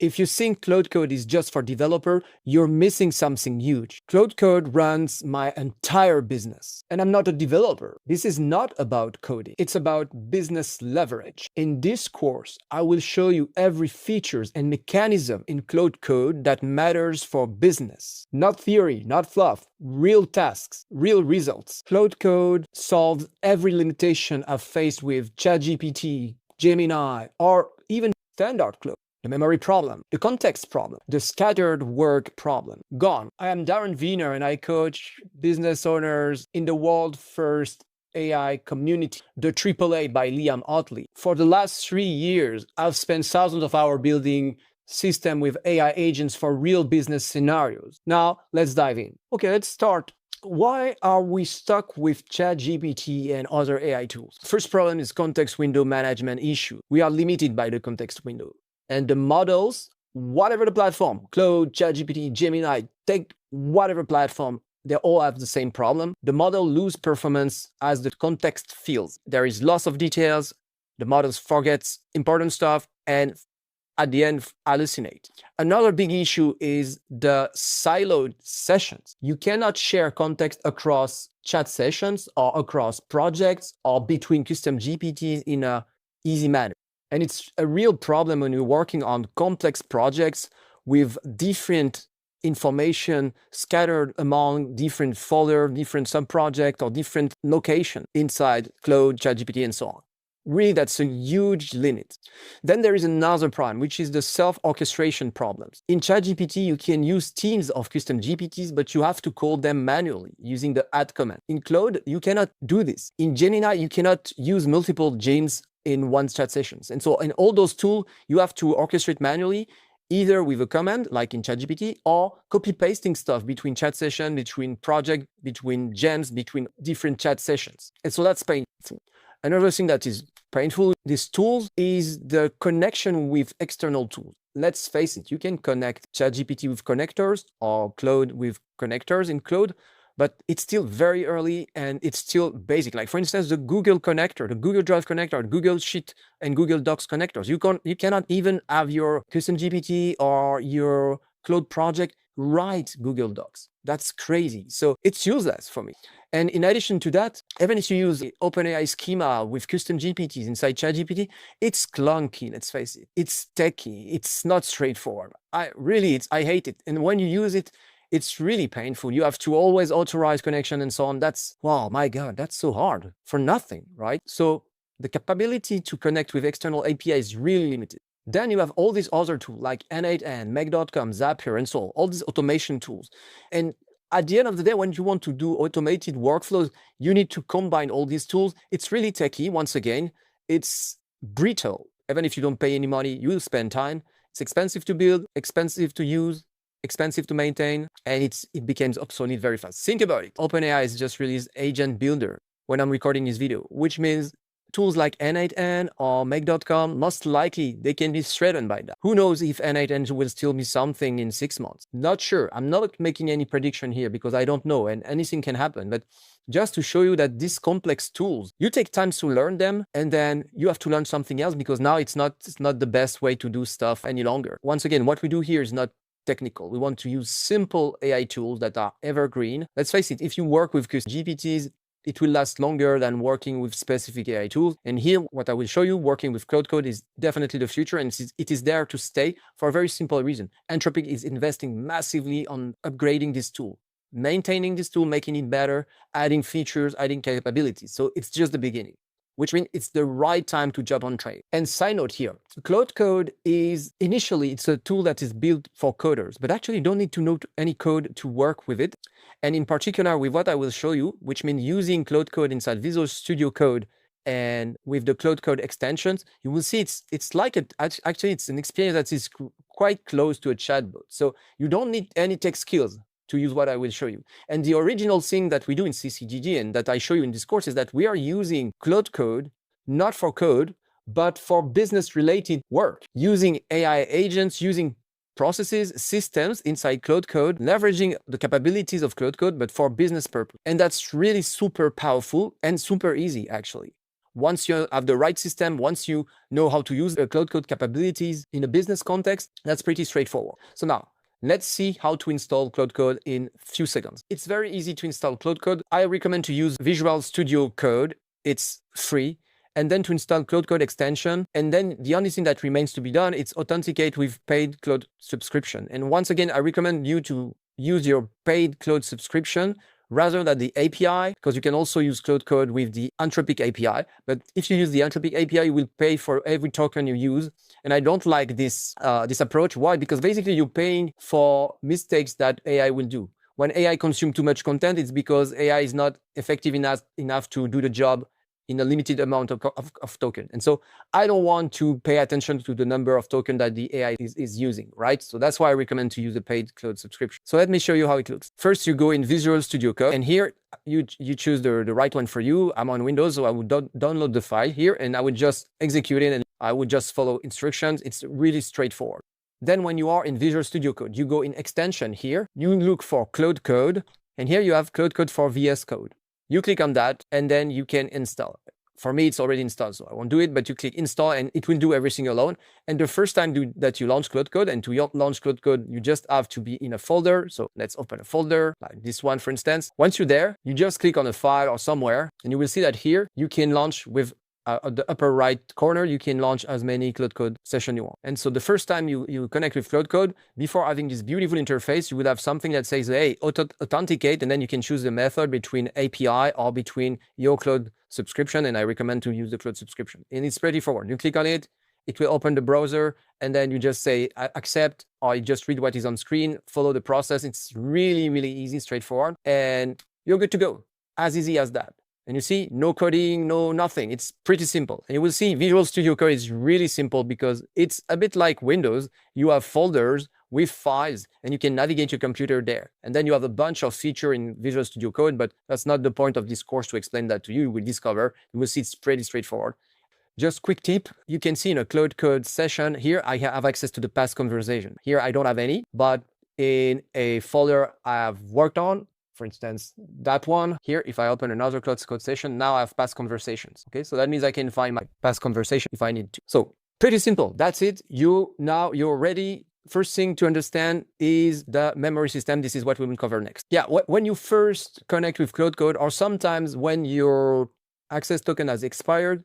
If you think Claude Code is just for developer, you're missing something huge. Claude Code runs my entire business. And I'm not a developer. This is not about coding. It's about business leverage. In this course, I will show you every features and mechanism in Claude Code that matters for business. Not theory, not fluff, real tasks, real results. Claude Code solves every limitation I've faced with ChatGPT, Gemini, or even standard Claude. The memory problem, the context problem, the scattered work problem, gone. I am Darren Wiener and I coach business owners in the world first AI community, the AAA by Liam Otley. For the last 3 years, I've spent thousands of hours building systems with AI agents for real business scenarios. Now, let's dive in. Okay, let's start. Why are we stuck with ChatGPT and other AI tools? First problem is context window management issue. We are limited by the context window. And the models, whatever the platform, Claude, ChatGPT, Gemini, take whatever platform, they all have the same problem. The model loses performance as the context fills. There is loss of details, the models forgets important stuff, and at the end, hallucinate. Another big issue is the siloed sessions. You cannot share context across chat sessions or across projects or between custom GPTs in an easy manner. And it's a real problem when you're working on complex projects with different information scattered among different folders, different sub-projects, or different locations inside Claude, ChatGPT, and so on. Really, that's a huge limit. Then there is another problem, which is the self-orchestration problems. In ChatGPT, you can use teams of custom GPTs, but you have to call them manually using the add command. In Claude, you cannot do this. In Gemini, you cannot use multiple genes in one chat sessions. And so in all those tools, you have to orchestrate manually, either with a command like in ChatGPT or copy pasting stuff between chat session, between project, between gems, between different chat sessions. And so that's painful. Another thing that is painful with these tools is the connection with external tools. Let's face it, you can connect ChatGPT with connectors or Claude with connectors in Claude, but it's still very early and it's still basic. Like for instance, the Google connector, the Google Drive connector, Google Sheet and Google Docs connectors. You cannot even have your custom GPT or your Claude project write Google Docs. That's crazy. So it's useless for me. And in addition to that, even if you use OpenAI schema with custom GPTs inside ChatGPT, it's clunky, let's face it. It's techy. It's not straightforward. I hate it. And when you use it, it's really painful. You have to always authorize connection and so on. Wow, my God, that's so hard for nothing, right? So the capability to connect with external API is really limited. Then you have all these other tools like N8N, Make.com, Zapier, and so on, all these automation tools. And at the end of the day, when you want to do automated workflows, you need to combine all these tools. It's really techy. Once again, it's brittle. Even if you don't pay any money, you will spend time. It's expensive to build, expensive to use, expensive to maintain, and it becomes obsolete very fast. Think about it. OpenAI has just released Agent Builder when I'm recording this video, which means tools like N8N or Make.com, most likely they can be threatened by that. Who knows if N8N will still be something in 6 months? Not sure. I'm not making any prediction here because I don't know and anything can happen. But just to show you that these complex tools, you take time to learn them and then you have to learn something else because now it's not the best way to do stuff any longer. Once again, what we do here is not technical. We want to use simple AI tools that are evergreen. Let's face it, if you work with GPTs, it will last longer than working with specific AI tools. And here, what I will show you, working with Claude Code is definitely the future, and it is there to stay for a very simple reason. Anthropic is investing massively on upgrading this tool, maintaining this tool, making it better, adding features, adding capabilities. So it's just the beginning, which means it's the right time to jump on train. And side note here, Claude Code is initially, it's a tool that is built for coders, but actually you don't need to know any code to work with it. And in particular with what I will show you, which means using Claude Code inside Visual Studio Code and with the Claude Code extensions, you will see it's like actually it's an experience that is quite close to a chatbot. So you don't need any tech skills to use what I will show you. And the original thing that we do in CCGG and that I show you in this course is that we are using Claude Code, not for code, but for business-related work, using AI agents, using processes, systems inside Claude Code, leveraging the capabilities of Claude Code, but for business purpose. And that's really super powerful and super easy, actually. once you have the right system, once you know how to use the Claude Code capabilities in a business context, that's pretty straightforward. So now, let's see how to install Claude Code in a few seconds. It's very easy to install Claude Code. I recommend to use Visual Studio Code. It's free. And then to install Claude Code extension. And then the only thing that remains to be done is authenticate with paid Claude subscription. And once again, I recommend you to use your paid Claude subscription rather than the API, because you can also use Claude Code with the Anthropic API. But if you use the Anthropic API, you will pay for every token you use. And I don't like this approach. Why? Because basically you're paying for mistakes that AI will do. When AI consumes too much content, it's because AI is not effective enough to do the job in a limited amount of token. And so I don't want to pay attention to the number of token that the AI is using, right? So that's why I recommend to use a paid Claude subscription. So let me show you how it looks. First, you go in Visual Studio Code, and here you choose the right one for you. I'm on Windows, so I would download the file here, and I would just execute it, and I would just follow instructions. It's really straightforward. Then when you are in Visual Studio Code, you go in Extension here, you look for Claude Code, and here you have Claude Code for VS Code. You click on that, and then you can install it. For me, it's already installed, so I won't do it, but you click install, and it will do everything alone. And the first time that you launch Claude Code, and to launch Claude Code, you just have to be in a folder. So let's open a folder, like this one, for instance. Once you're there, you just click on a file or somewhere, and you will see that here, you can launch with at the upper right corner, you can launch as many Claude Code sessions you want. And so the first time you connect with Claude Code, before having this beautiful interface, you would have something that says, hey, authenticate, and then you can choose the method between API or between your Claude subscription, and I recommend to use the Claude subscription. And it's pretty forward. You click on it, it will open the browser, and then you just say accept, or you just read what is on screen, follow the process. It's really, really easy, straightforward, and you're good to go. As easy as that. And you see, no coding, no nothing. It's pretty simple. And you will see Visual Studio Code is really simple because it's a bit like Windows. You have folders with files, and you can navigate your computer there. And then you have a bunch of features in Visual Studio Code, but that's not the point of this course to explain that to you. You will discover. You will see it's pretty straightforward. Just quick tip, you can see in a Claude Code session, here I have access to the past conversation. Here I don't have any, but in a folder I have worked on, for instance, that one here, if I open another Claude Code session, now I have past conversations. Okay, so that means I can find my past conversation if I need to. So pretty simple. That's it. Now you're ready. First thing to understand is the memory system. This is what we will cover next. Yeah, when you first connect with Claude Code, or sometimes when your access token has expired,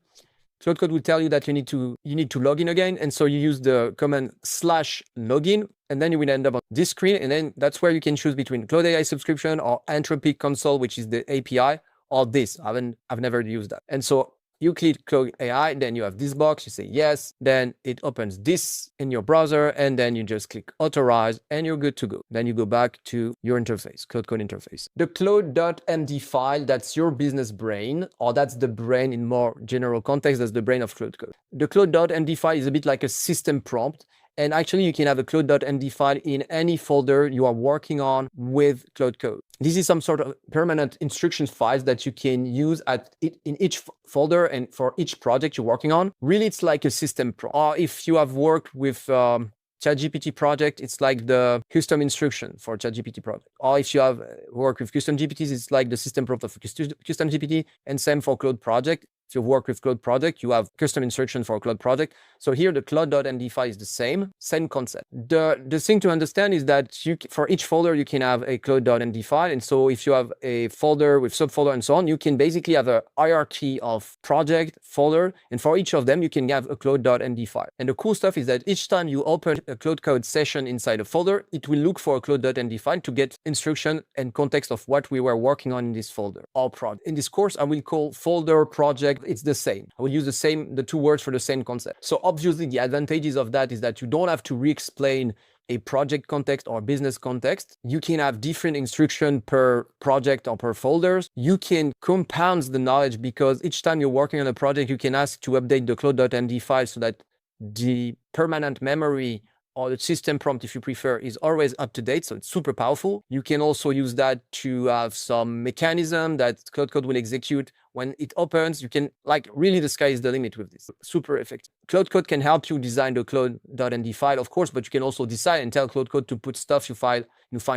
Claude Code will tell you that you need to log in again. And so you use the command /login, and then you will end up on this screen. And then that's where you can choose between Claude AI subscription or Anthropic console, which is the API, or this. I've never used that. And so you click Claude AI, then you have this box, you say yes, then it opens this in your browser, and then you just click authorize, and you're good to go. Then you go back to your interface, Claude Code interface. The CLAUDE.md file, that's your business brain, or that's the brain in more general context, that's the brain of Claude Code. The CLAUDE.md file is a bit like a system prompt. And actually, you can have a CLAUDE.md file in any folder you are working on with Claude Code. This is some sort of permanent instructions files that you can use in each folder and for each project you're working on. Really, it's like a system prompt. Or if you have worked with ChatGPT project, it's like the custom instruction for ChatGPT project. Or if you have worked with custom GPTs, it's like the system prompt of custom GPT, and same for Claude project. If you work with Claude project, you have custom instruction for Claude project. So here the Claude.md file is the same concept. The thing to understand is that for each folder, you can have a Claude.md file. And so if you have a folder with subfolder and so on, you can basically have a hierarchy of project folder. And for each of them, you can have a Claude.md file. And the cool stuff is that each time you open a Claude Code session inside a folder, it will look for a Claude.md file to get instruction and context of what we were working on in this folder or project. In this course, I will call folder project. It's the same. I will use the two words for the same concept. So obviously the advantages of that is that you don't have to re-explain a project context or business context. You can have different instruction per project or per folders. You can compound the knowledge because each time you're working on a project, you can ask to update the Claude.md file so that the permanent memory or the system prompt, if you prefer, is always up to date. So it's super powerful. You can also use that to have some mechanism that Claude Code will execute when it opens. You can, like, really, the sky is the limit with this. Super effective. Claude Code can help you design the CLAUDE.md file, of course, but you can also decide and tell Claude Code to put stuff you find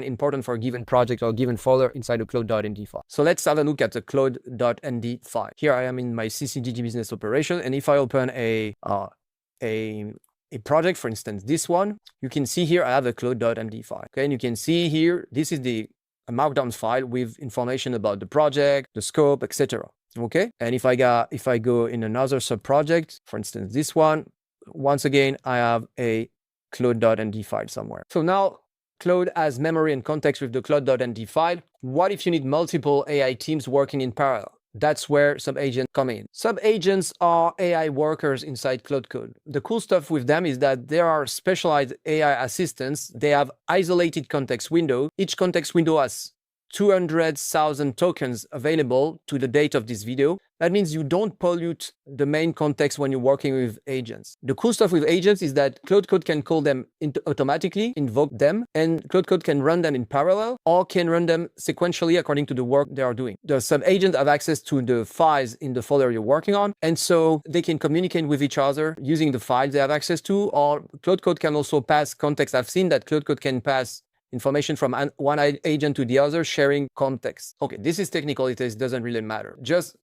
important for a given project or a given folder inside the CLAUDE.md file. So let's have a look at the CLAUDE.md file. Here I am in my CCGG business operation, and if I open a project, for instance, this one, you can see here I have a CLAUDE.md file. Okay, and you can see here this is a markdown file with information about the project, the scope, etc. Okay, and if I go in another sub project, for instance, this one, once again I have a CLAUDE.md file somewhere. So now Claude has memory and context with the CLAUDE.md file. What if you need multiple AI teams working in parallel? That's where subagents come in. Subagents are AI workers inside Claude Code. The cool stuff with them is that there are specialized AI assistants. They have isolated context window. Each context window has 200,000 tokens available to the date of this video. That means you don't pollute the main context when you're working with agents. The cool stuff with agents is that Claude Code can call them automatically, invoke them, and Claude Code can run them in parallel or can run them sequentially according to the work they are doing. The sub-agents have access to the files in the folder you're working on, and so they can communicate with each other using the files they have access to, or Claude Code can also pass context. I've seen that Claude Code can pass information from one agent to the other, sharing context. Okay, this is technical, it doesn't really matter. Just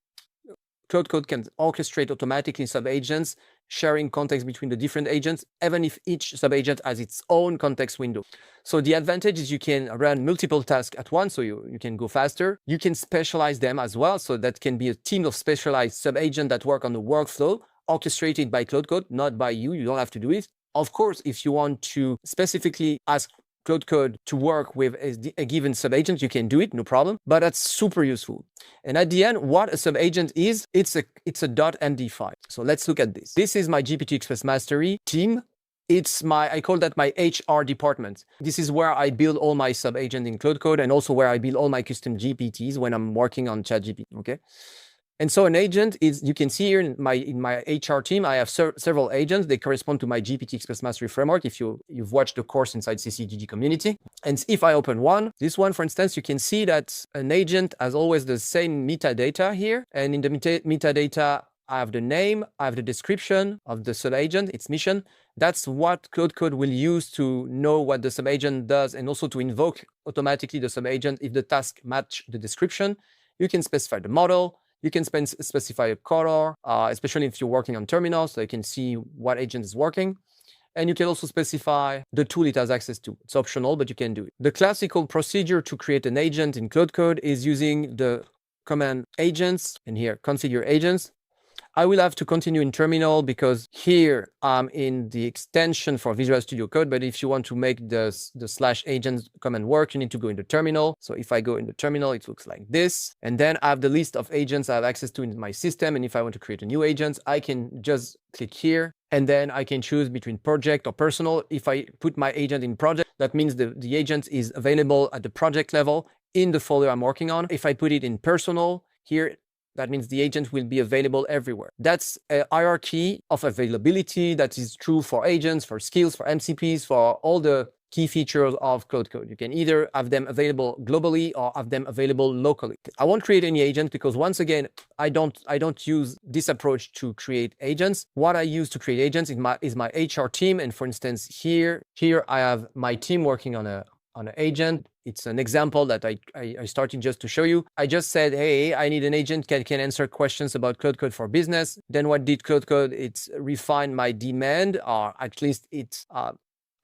Claude Code can orchestrate automatically sub-agents, sharing context between the different agents, even if each sub-agent has its own context window. So the advantage is you can run multiple tasks at once, so you can go faster. You can specialize them as well, so that can be a team of specialized sub-agents that work on the workflow, orchestrated by Claude Code, not by you. You don't have to do it. Of course, if you want to specifically ask Claude Code to work with a given subagent, you can do it, no problem, but that's super useful. And at the end, what a subagent is, it's a .md file. So let's look at this. This is my GPT Express Mastery team. I call that my HR department. This is where I build all my subagents in Claude Code and also where I build all my custom GPTs when I'm working on ChatGPT, okay? And so an agent is, you can see here in my HR team, I have several agents. They correspond to my GPT Express Mastery framework if you've watched the course inside CCGG community. And if I open this one, for instance, you can see that an agent has always the same metadata here. And in the metadata, I have the name, I have the description of the subagent, its mission. That's what Claude Code will use to know what the subagent does and also to invoke automatically the subagent if the task match the description. You can specify the model. You can specify a color, especially if you're working on terminal, so you can see what agent is working. And you can also specify the tool it has access to. It's optional, but you can do it. The classical procedure to create an agent in Claude Code is using the command agents, and here, configure agents. I will have to continue in terminal because here I'm in the extension for Visual Studio Code. But if you want to make the /agents command work, you need to go in the terminal. So if I go in the terminal, it looks like this. And then I have the list of agents I have access to in my system. And if I want to create a new agent, I can just click here. And then I can choose between project or personal. If I put my agent in project, that means the agent is available at the project level in the folder I'm working on. If I put it in personal here, that means the agent will be available everywhere. That's a hierarchy of availability that is true for agents, for skills, for MCPs, for all the key features of Claude Code. You can either have them available globally or have them available locally. I won't create any agent because once again, I don't use this approach to create agents. What I use to create agents is my HR team. And for instance, here I have my team working on an agent. It's an example that I started just to show you. I just said, hey, I need an agent that can answer questions about Claude Code for business. Then what did Claude Code? It's refined my demand, or at least it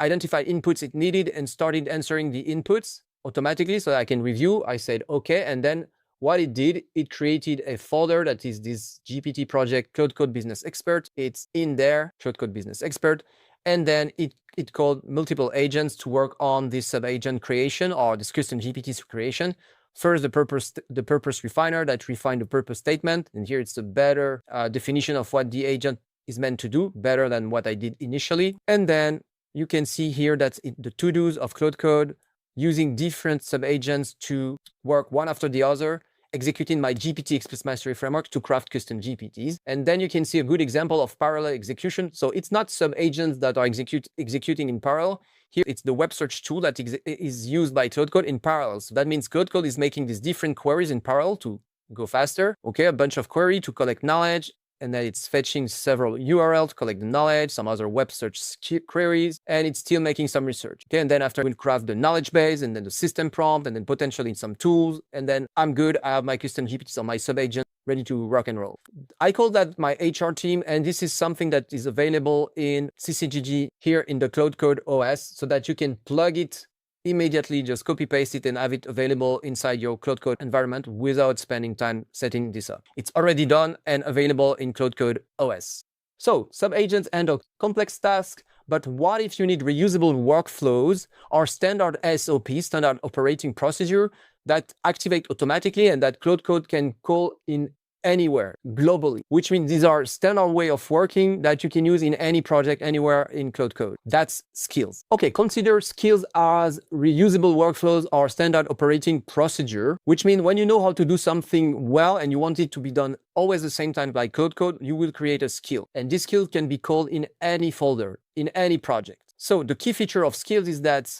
identified inputs it needed and started answering the inputs automatically so that I can review. I said, okay. And then what it did, it created a folder that is this GPT project, Claude Code Business Expert. It's in there, Claude Code Business Expert. And then it called multiple agents to work on this sub-agent creation or this custom GPT creation. First, the purpose refiner that refined the purpose statement. And here it's a better definition of what the agent is meant to do, better than what I did initially. And then you can see here that the to-dos of Claude Code using different sub-agents to work one after the other executing my GPT Explicit Mastery Framework to craft custom GPTs. And then you can see a good example of parallel execution. So it's not Subagents that are executing in parallel. Here, it's the web search tool that is used by Claude Code in parallel. So that means Claude Code is making these different queries in parallel to go faster. Okay, a bunch of query to collect knowledge, and then it's fetching several URLs to collect the knowledge, some other web search queries, and it's still making some research. Okay, and then after we'll craft the knowledge base, and then the system prompt, and then potentially some tools, and then I'm good. I have my custom GPTs on my Subagent ready to rock and roll. I call that my HR team, and this is something that is available in CCGG here in the Claude Code OS, so that you can plug it immediately, just copy paste it and have it available inside your Claude Code environment without spending time setting this up. It's already done and available in Claude Code OS. So Subagents handle complex tasks, but what if you need reusable workflows or standard SOPs, standard operating procedure, that activate automatically and that Claude Code can call in anywhere globally, which means these are standard way of working that you can use in any project anywhere in Claude Code. That's skills. Okay, consider skills as reusable workflows or standard operating procedure, which means when you know how to do something well and you want it to be done always the same time by Claude Code, you will create a skill. And this skill can be called in any folder, in any project. So the key feature of skills is that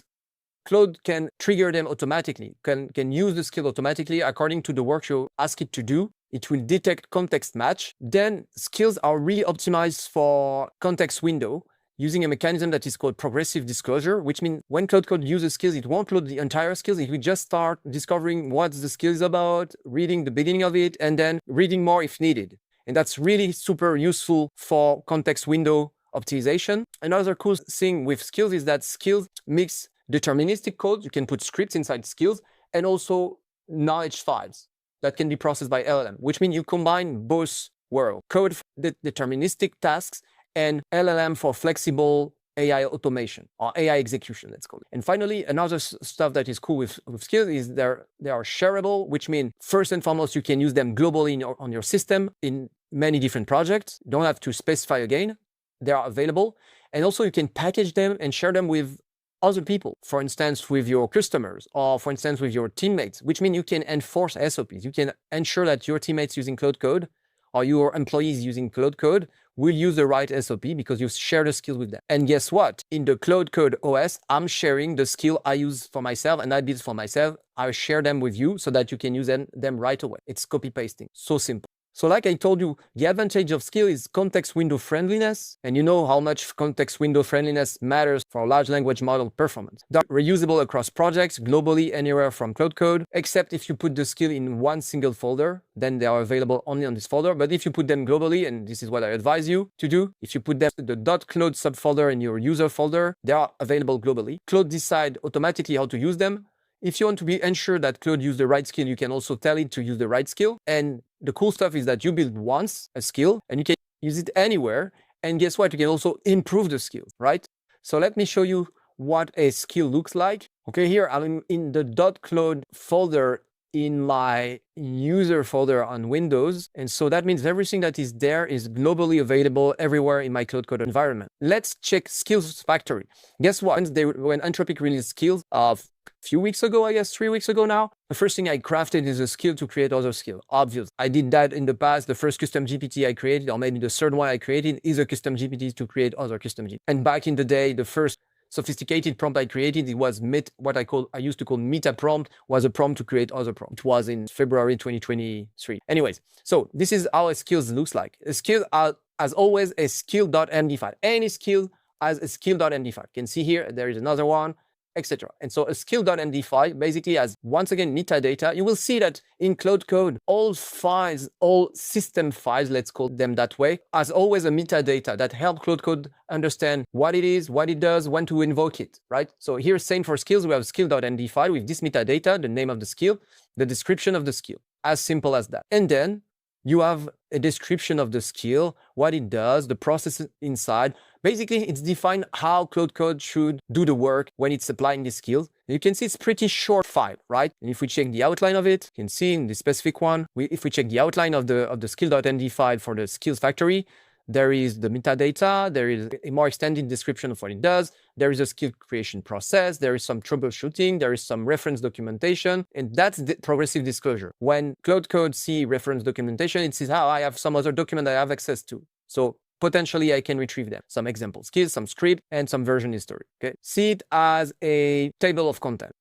Claude can trigger them automatically, can use the skill automatically according to the work you ask it to do. It will detect context match. Then skills are really optimized for context window using a mechanism that is called progressive disclosure, which means when Claude Code uses skills, it won't load the entire skills. It will just start discovering what the skill is about, reading the beginning of it, and then reading more if needed. And that's really super useful for context window optimization. Another cool thing with skills is that skills mix deterministic code. You can put scripts inside skills and also knowledge files that can be processed by LLM, which means you combine both worlds, code for the deterministic tasks and LLM for flexible AI automation or AI execution, let's call it. And finally, another stuff that is cool with skills is they are shareable, which means first and foremost, you can use them globally on your system in many different projects. You don't have to specify again. They are available. And also you can package them and share them with other people, for instance, with your customers or for instance, with your teammates, which means you can enforce SOPs. You can ensure that your teammates using Claude Code or your employees using Claude Code will use the right SOP because you share the skill with them. And guess what? In the Claude Code OS, I'm sharing the skill I use for myself and I build for myself. I share them with you so that you can use them right away. It's copy pasting. So simple. So like I told you, the advantage of skill is context window friendliness. And you know how much context window friendliness matters for large language model performance. They're reusable across projects, globally, anywhere from Claude Code, except if you put the skill in one single folder, then they are available only on this folder. But if you put them globally, and this is what I advise you to do, if you put them in the .claude subfolder in your user folder, they are available globally. Claude decides automatically how to use them. If you want to be ensured that Claude use the right skill, you can also tell it to use the right skill. And the cool stuff is that you build once a skill and you can use it anywhere. And guess what? You can also improve the skill, right? So let me show you what a skill looks like. Okay, here I'm in the .claude folder in my user folder on Windows. And so that means everything that is there is globally available everywhere in my Claude Code environment. Let's check Skills Factory. Guess what? When Anthropic released skills of a few weeks ago, I guess 3 weeks ago now, the first thing I crafted is a skill to create other skill. Obvious. I did that in the past. The first custom GPT I created, or maybe the third one I created, is a custom GPT to create other custom GPT. And back in the day, the first sophisticated prompt I created, it was I used to call meta prompt, was a prompt to create other prompt. It was in February 2023. Anyways, so this is how a skills looks like. A skill as always a skill.md file. Any skill has a skill.md file. You can see here, there is another one, etc. And so a skill.md file basically has, once again, metadata. You will see that in Claude Code, all files, all system files, let's call them that way, as always a metadata that help Claude Code understand what it is, what it does, when to invoke it, right? So here, same for skills, we have skill.md file with this metadata, the name of the skill, the description of the skill, as simple as that. And then you have a description of the skill, what it does, the process inside. Basically, it's defined how Claude Code should do the work when it's applying the skills. You can see it's pretty short file, right? And if we check the outline of it, you can see in the specific one, if we check the outline of the skill.md file for the skills factory, There is the metadata, there is a more extended description of what it does, there is a skill creation process, there is some troubleshooting, there is some reference documentation, and that's the progressive disclosure. When Claude Code see reference documentation, it says, I have some other document I have access to. So potentially I can retrieve them. Some example skills, some script, and some version history. Okay, see it as a table of content.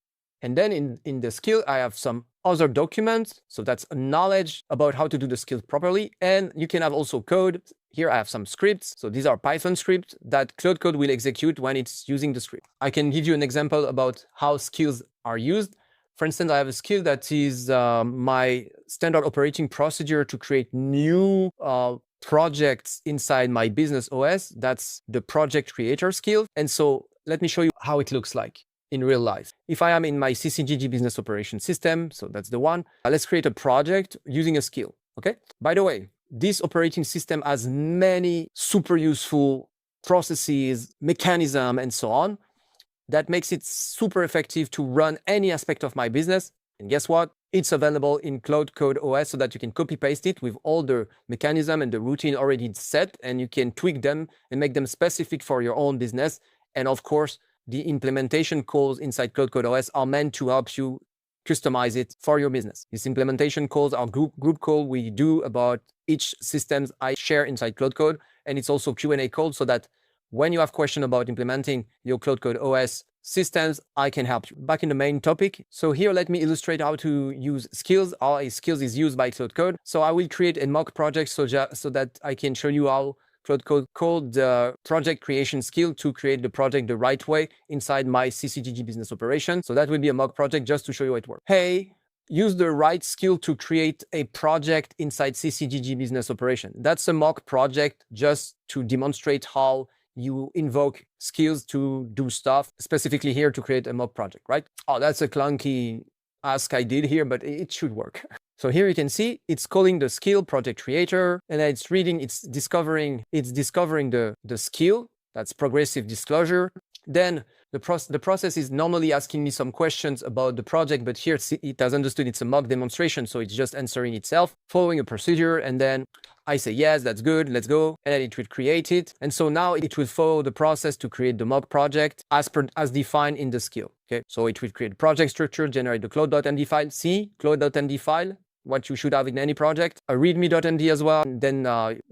And then in the skill, I have some other documents. So that's knowledge about how to do the skill properly. And you can have also code. Here I have some scripts. So these are Python scripts that Claude Code will execute when it's using the script. I can give you an example about how skills are used. For instance, I have a skill that is my standard operating procedure to create new projects inside my business OS. That's the project creator skill. And so let me show you how it looks like in real life. If I am in my CCGG business operation system, so that's the one, let's create a project using a skill, okay? By the way, this operating system has many super useful processes, mechanisms, and so on. That makes it super effective to run any aspect of my business. And guess what? It's available in Claude Code OS so that you can copy paste it with all the mechanism and the routine already set, and you can tweak them and make them specific for your own business. And of course, the implementation calls inside Claude Code OS are meant to help you customize it for your business. These implementation calls are group call we do about each systems I share inside Claude Code, and it's also Q&A call so that when you have questions about implementing your Claude Code OS systems, I can help you. Back in the main topic. So here, let me illustrate how to use skills, how a skills is used by Claude Code. So I will create a mock project so that I can show you how Claude Code called the project creation skill to create the project the right way inside my CCGG business operation. So that will be a mock project just to show you how it works. Hey, use the right skill to create a project inside CCGG business operation. That's a mock project just to demonstrate how you invoke skills to do stuff, specifically here to create a mock project, right? Oh, that's a clunky ask I did here, but it should work. So here you can see it's calling the skill project creator, and then it's reading, it's discovering the skill. That's progressive disclosure. Then the process is normally asking me some questions about the project, but here it has understood it's a mock demonstration, so it's just answering itself, following a procedure, and then I say, yes, that's good, let's go, and then it will create it. And so now it will follow the process to create the mock project as defined in the skill, okay? So it will create project structure, generate the Claude.md file, see, Claude.md file, what you should have in any project, a readme.md as well, and then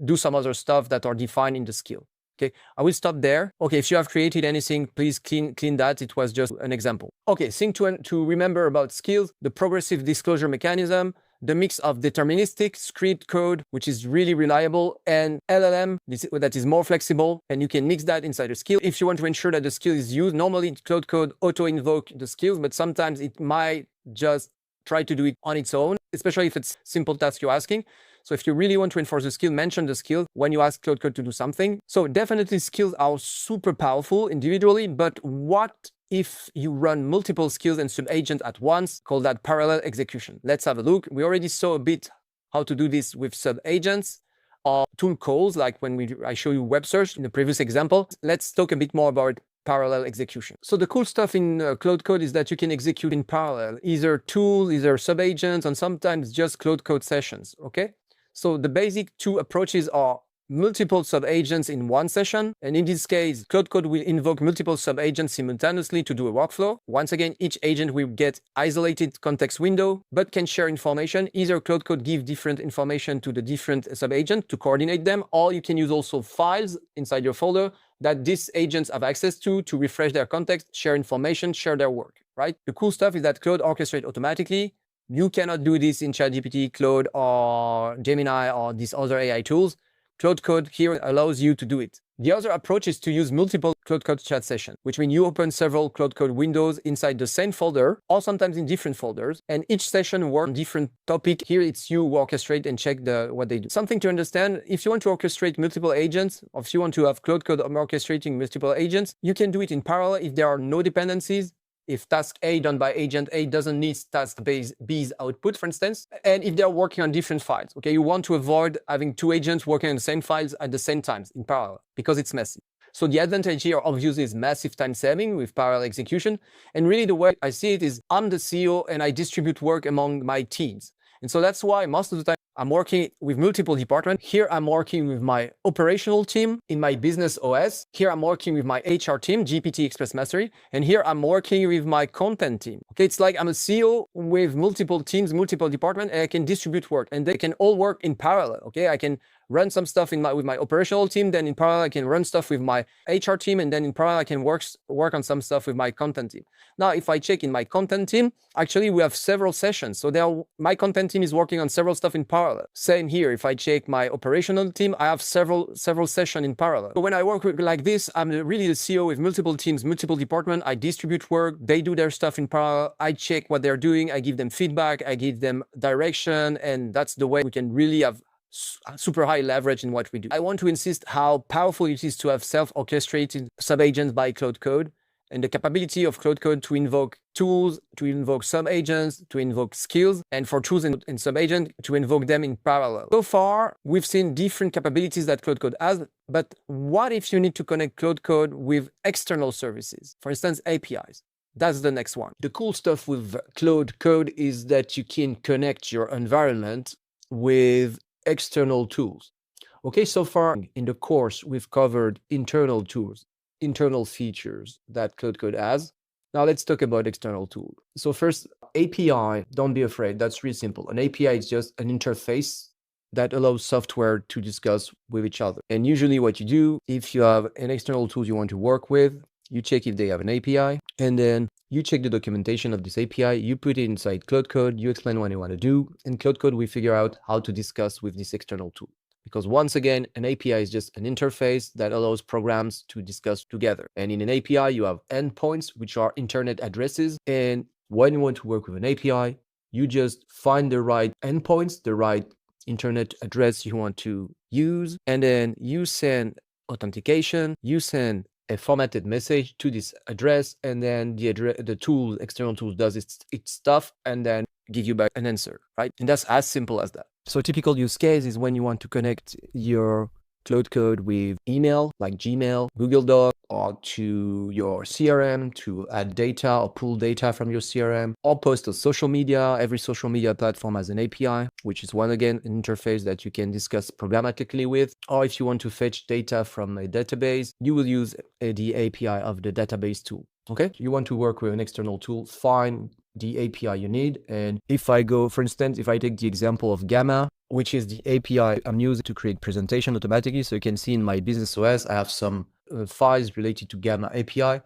do some other stuff that are defined in the skill. Okay, I will stop there. Okay, if you have created anything, please clean that. It was just an example. Okay, thing to remember about skills, the progressive disclosure mechanism, the mix of deterministic script code, which is really reliable, and LLM that is more flexible, and you can mix that inside a skill. If you want to ensure that the skill is used, normally Claude Code auto-invoke the skills, but sometimes it might just try to do it on its own, especially if it's simple task you're asking. So if you really want to enforce the skill, mention the skill when you ask Claude Code to do something. So definitely skills are super powerful individually, but what if you run multiple skills and subagents at once? Call that parallel execution. Let's have a look. We already saw a bit how to do this with subagents or tool calls, like when I show you web search in the previous example. Let's talk a bit more about parallel execution. So the cool stuff in Claude Code is that you can execute in parallel, either tools, either subagents, and sometimes just Claude Code sessions, okay? So the basic two approaches are multiple subagents in one session. And in this case, Claude Code will invoke multiple subagents simultaneously to do a workflow. Once again, each agent will get isolated context window, but can share information. Either Claude Code give different information to the different subagents to coordinate them, or you can use also files inside your folder that these agents have access to refresh their context, share information, share their work, right? The cool stuff is that Claude orchestrates automatically. You cannot do this in ChatGPT, Claude, or Gemini, or these other AI tools. Claude Code here allows you to do it. The other approach is to use multiple Claude Code chat sessions, which means you open several Claude Code windows inside the same folder, or sometimes in different folders, and each session works on different topic. Here it's you who orchestrate and check what they do. Something to understand, if you want to orchestrate multiple agents, or if you want to have Claude Code orchestrating multiple agents, you can do it in parallel if there are no dependencies. If task A done by agent A doesn't need task B's output, for instance, and if they're working on different files, okay, you want to avoid having two agents working on the same files at the same time in parallel because it's messy. So the advantage here obviously is massive time saving with parallel execution. And really the way I see it is I'm the CEO and I distribute work among my teams. And so that's why most of the time I'm working with multiple departments. Here, I'm working with my operational team in my business OS. Here, I'm working with my HR team, GPT Express Mastery. And here, I'm working with my content team. Okay, it's like I'm a CEO with multiple teams, multiple departments, and I can distribute work. And they can all work in parallel. Okay, I can run some stuff with my operational team. Then in parallel, I can run stuff with my HR team. And then in parallel, I can work on some stuff with my content team. Now, if I check in my content team, actually, we have several sessions. So my content team is working on several stuff in parallel. Same here. If I check my operational team, I have several sessions in parallel. So when I work like this, I'm really the CEO with multiple teams, multiple departments. I distribute work. They do their stuff in parallel. I check what they're doing. I give them feedback. I give them direction. And that's the way we can really have super high leverage in what we do. I want to insist how powerful it is to have self-orchestrated subagents by Claude Code, and the capability of Claude Code to invoke tools, to invoke subagents, to invoke skills, and for tools and subagents to invoke them in parallel. So far, we've seen different capabilities that Claude Code has, but what if you need to connect Claude Code with external services? For instance, APIs. That's the next one. The cool stuff with Claude Code is that you can connect your environment with external tools. Okay, so far in the course, we've covered internal tools, internal features that Claude Code has. Now let's talk about external tools. So first, API, don't be afraid. That's really simple. An API is just an interface that allows software to discuss with each other. And usually what you do, if you have an external tool you want to work with, you check if they have an API, and then you check the documentation of this API, you put it inside Claude Code, you explain what you want to do, and Claude Code will figure out how to discuss with this external tool. Because once again, an API is just an interface that allows programs to discuss together. And in an API, you have endpoints, which are internet addresses. And when you want to work with an API, you just find the right endpoints, the right internet address you want to use, and then you send authentication, you send a formatted message to this address, and then the tool, external tool, does its stuff and then give you back an answer, right? And that's as simple as that. So typical use case is when you want to connect your Claude Code with email, like Gmail, Google Docs, or to your CRM to add data or pull data from your CRM, or post on social media. Every social media platform has an API, which is, one again, an interface that you can discuss programmatically with. Or if you want to fetch data from a database, you will use the API of the database tool. Okay, you want to work with an external tool, find the API you need. And if I go, for instance, if I take the example of Gamma, which is the API I'm using to create presentation automatically. So you can see in my business OS, I have some files related to Gamma API.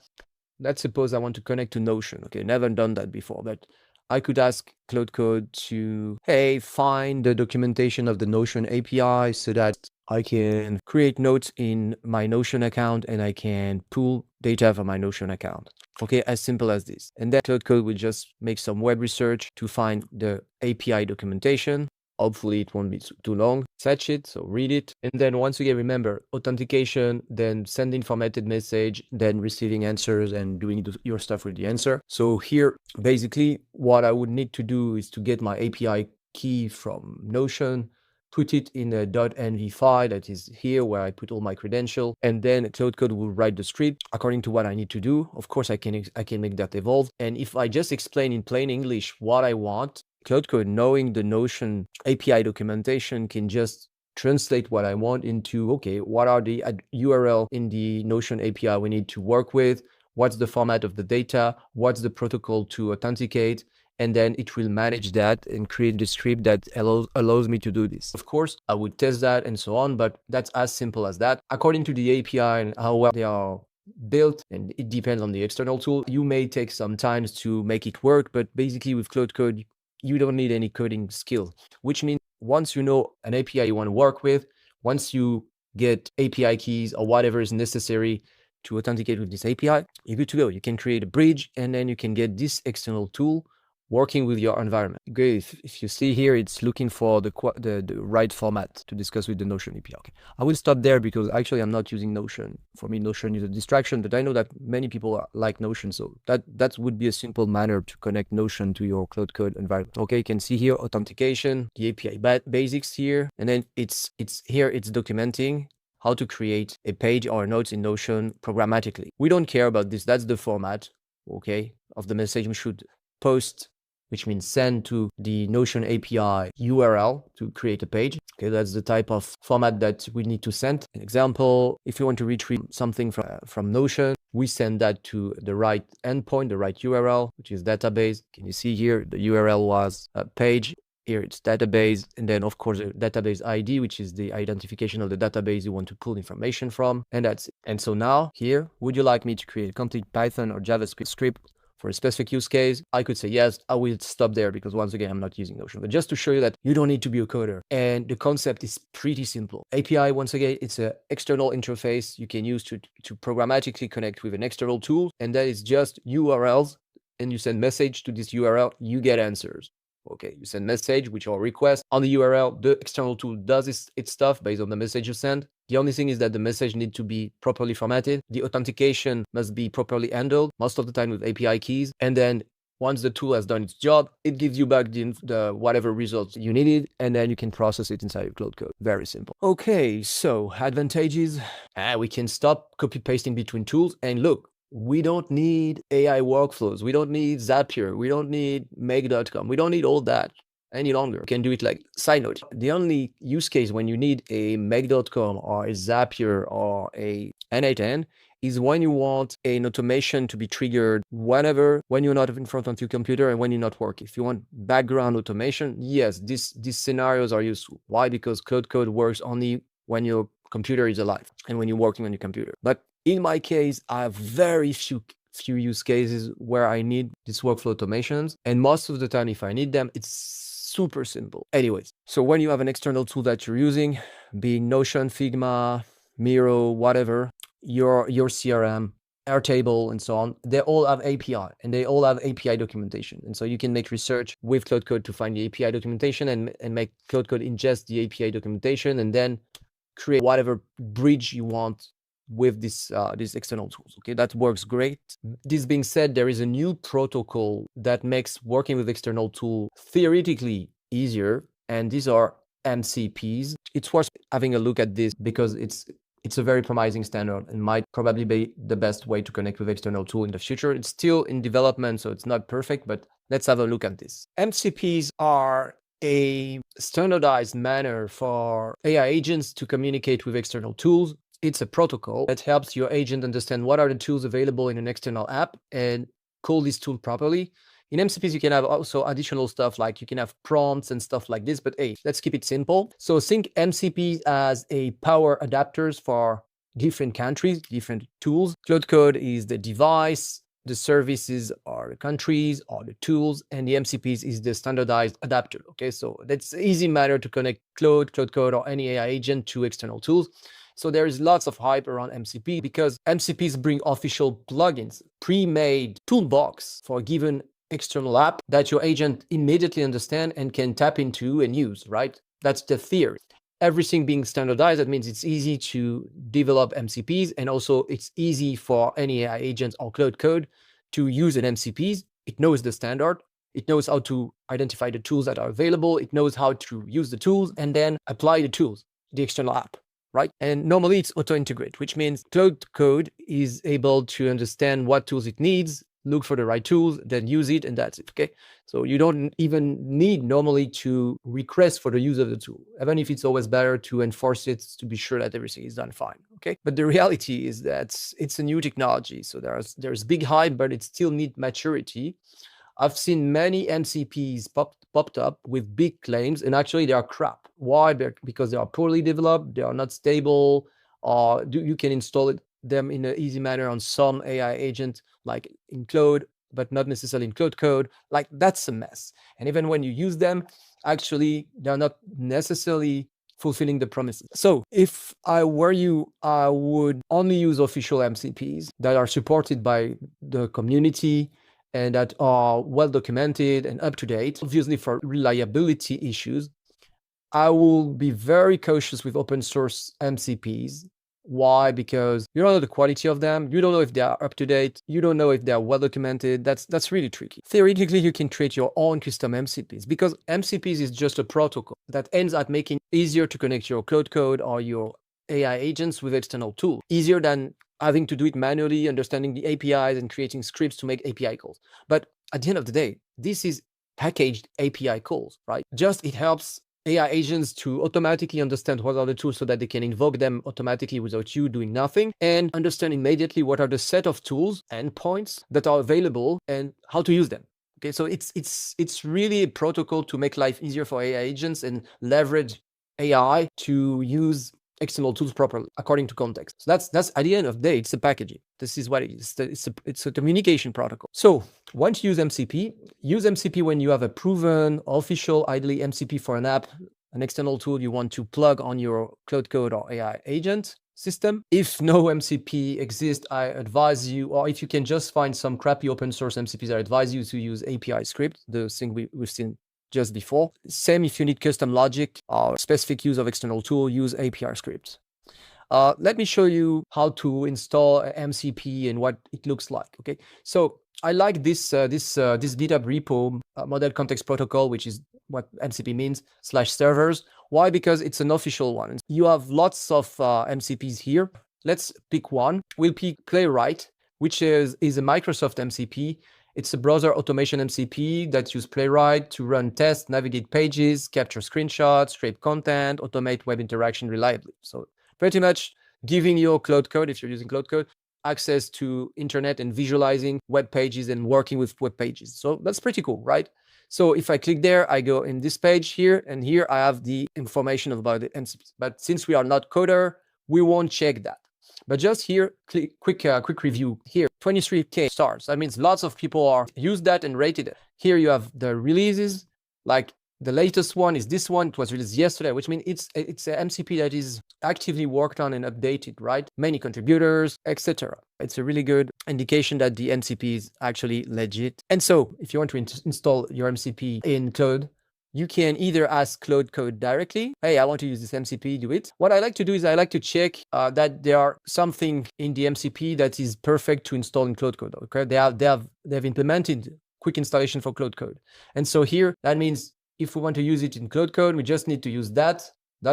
Let's suppose I want to connect to Notion. Okay, never done that before, but I could ask Claude Code to, hey, find the documentation of the Notion API so that I can create notes in my Notion account and I can pull data from my Notion account. Okay, as simple as this. And then Claude Code will just make some web research to find the API documentation. Hopefully it won't be too long. Fetch it, so read it. And then once again, remember, authentication, then sending formatted message, then receiving answers and doing your stuff with the answer. So here, basically, what I would need to do is to get my API key from Notion, put it in a .env file that is here where I put all my credentials, and then Claude Code will write the script according to what I need to do. Of course, I can make that evolve. And if I just explain in plain English what I want, Claude Code, knowing the Notion API documentation, can just translate what I want into, okay, what are the URL in the Notion API we need to work with? What's the format of the data? What's the protocol to authenticate? And then it will manage that and create the script that allows me to do this. Of course, I would test that and so on, but that's as simple as that. According to the API and how well they are built, and it depends on the external tool, you may take some time to make it work, but basically with Claude Code, you don't need any coding skill, which means once you know an API you want to work with, once you get API keys or whatever is necessary to authenticate with this API, you're good to go. You can create a bridge and then you can get this external tool working with your environment. Okay, if you see here, it's looking for the right format to discuss with the Notion API. Okay, I will stop there because actually I'm not using Notion. For me, Notion is a distraction, but I know that many people like Notion, so that would be a simple manner to connect Notion to your Claude Code environment. Okay, you can see here authentication, the API basics here, and then it's documenting how to create a page or notes in Notion programmatically. We don't care about this. That's the format, okay, of the message we should post which means send to the Notion API URL to create a page. Okay, that's the type of format that we need to send. An example, if you want to retrieve something from Notion, we send that to the right endpoint, the right URL, which is database. Can you see here, the URL was a page. Here it's database, and then of course the database ID, which is the identification of the database you want to pull information from, and that's it. And so now here, would you like me to create a complete Python or JavaScript script for a specific use case? I could say yes. I will stop there because once again, I'm not using Notion, but just to show you that you don't need to be a coder. And the concept is pretty simple. API, once again, it's an external interface you can use to programmatically connect with an external tool. And that is just URLs, and you send message to this URL, you get answers. Okay, you send message, which are requests on the URL. The external tool does its stuff based on the message you send. The only thing is that the message needs to be properly formatted. The authentication must be properly handled, most of the time with API keys. And then once the tool has done its job, it gives you back the whatever results you needed, and then you can process it inside your Claude Code. Very simple. Okay, so advantages. We can stop copy pasting between tools. And look, we don't need AI workflows. We don't need Zapier. We don't need Make.com. We don't need all that any longer. We can do it like side note. The only use case when you need a Make.com or a Zapier or a N8N is when you want an automation to be triggered whenever, when you're not in front of your computer and when you're not working. If you want background automation, yes, these scenarios are useful. Why? Because Claude Code works only when your computer is alive and when you're working on your computer. But in my case, I have very few use cases where I need these workflow automations. And most of the time, if I need them, it's super simple. Anyways, so when you have an external tool that you're using, being Notion, Figma, Miro, whatever, your CRM, Airtable, and so on, they all have API and they all have API documentation. And so you can make research with Claude Code to find the API documentation and make Claude Code ingest the API documentation and then create whatever bridge you want with these external tools. Okay, that works great. This being said, there is a new protocol that makes working with external tool theoretically easier, and these are MCPs. It's worth having a look at this because it's a very promising standard and might probably be the best way to connect with external tool in the future. It's still in development, so it's not perfect, but let's have a look at this. MCPs are a standardized manner for AI agents to communicate with external tools. It's a protocol that helps your agent understand what are the tools available in an external app and call this tool properly. In MCPs, you can have also additional stuff like you can have prompts and stuff like this, but hey, let's keep it simple. So think MCPs as a power adapters for different countries, different tools. Claude Code is the device, the services are the countries or the tools, and the MCPs is the standardized adapter. Okay, so that's an easy matter to connect Claude Code, or any AI agent to external tools. So there is lots of hype around MCP because MCPs bring official plugins, pre-made toolbox for a given external app that your agent immediately understand and can tap into and use, right? That's the theory. Everything being standardized, that means it's easy to develop MCPs, and also it's easy for any AI agent or Claude Code to use an MCPs. It knows the standard. It knows how to identify the tools that are available. It knows how to use the tools and then apply the tools, the external app. Right? And normally it's auto-integrate, which means Claude Code is able to understand what tools it needs, look for the right tools, then use it, and that's it, okay? So you don't even need normally to request for the use of the tool, even if it's always better to enforce it to be sure that everything is done fine, okay? But the reality is that it's a new technology, so there's big hype, but it still needs maturity. I've seen many MCPs popped up with big claims, and actually they are crap. Why? Because they are poorly developed, they are not stable, or you can install them in an easy manner on some AI agent, like in Claude, but not necessarily in Claude Code. Like, that's a mess. And even when you use them, actually, they're not necessarily fulfilling the promises. So if I were you, I would only use official MCPs that are supported by the community and that are well documented and up to date. Obviously, for reliability issues, I will be very cautious with open source MCPs. Why? Because you don't know the quality of them. You don't know if they are up to date. You don't know if they are well documented. That's really tricky. Theoretically, you can create your own custom MCPs because MCPs is just a protocol that ends at making it easier to connect your Claude Code or your AI agents with external tools. Easier than having to do it manually, understanding the APIs and creating scripts to make API calls. But at the end of the day, this is packaged API calls, right? Just it helps AI agents to automatically understand what are the tools so that they can invoke them automatically without you doing nothing, and understand immediately what are the set of tools, endpoints that are available and how to use them. Okay, so it's really a protocol to make life easier for AI agents and leverage AI to use external tools properly according to context. So that's at the end of the day, it's a packaging. This is what it is. It's a communication protocol. So once you use MCP when you have a proven official, ideally MCP for an app, an external tool you want to plug on your Claude Code or AI agent system. If no MCP exists, I advise you, or if you can just find some crappy open source MCPs, I advise you to use API script, the thing we've seen just before. Same if you need custom logic or specific use of external tool, use API scripts. Let me show you how to install MCP and what it looks like. Okay, so I like this GitHub repo, model context protocol, which is what MCP means /servers. Why? Because it's an official one. You have lots of MCPs here. Let's pick one. We'll pick Playwright, which is a Microsoft MCP. It's a browser automation MCP that uses Playwright to run tests, navigate pages, capture screenshots, scrape content, automate web interaction reliably. So pretty much giving your Claude Code, if you're using Claude Code, access to internet and visualizing web pages and working with web pages. So that's pretty cool, right? So if I click there, I go in this page here, and here I have the information about the MCPs. But since we are not coder, we won't check that. But just here, quick review here, 23K stars. That means lots of people are used that and rated it. Here you have the releases, like the latest one is this one. It was released yesterday, which means it's an MCP that is actively worked on and updated, right? Many contributors, etc. It's a really good indication that the MCP is actually legit. And so if you want to install your MCP in Claude, you can either ask Claude Code directly, hey, I want to use this MCP, do it. What I like to do is I like to check that there are something in the MCP that is perfect to install in Claude Code. Okay, they have implemented quick installation for Claude Code. And so here, that means if we want to use it in Claude Code, we just need to use that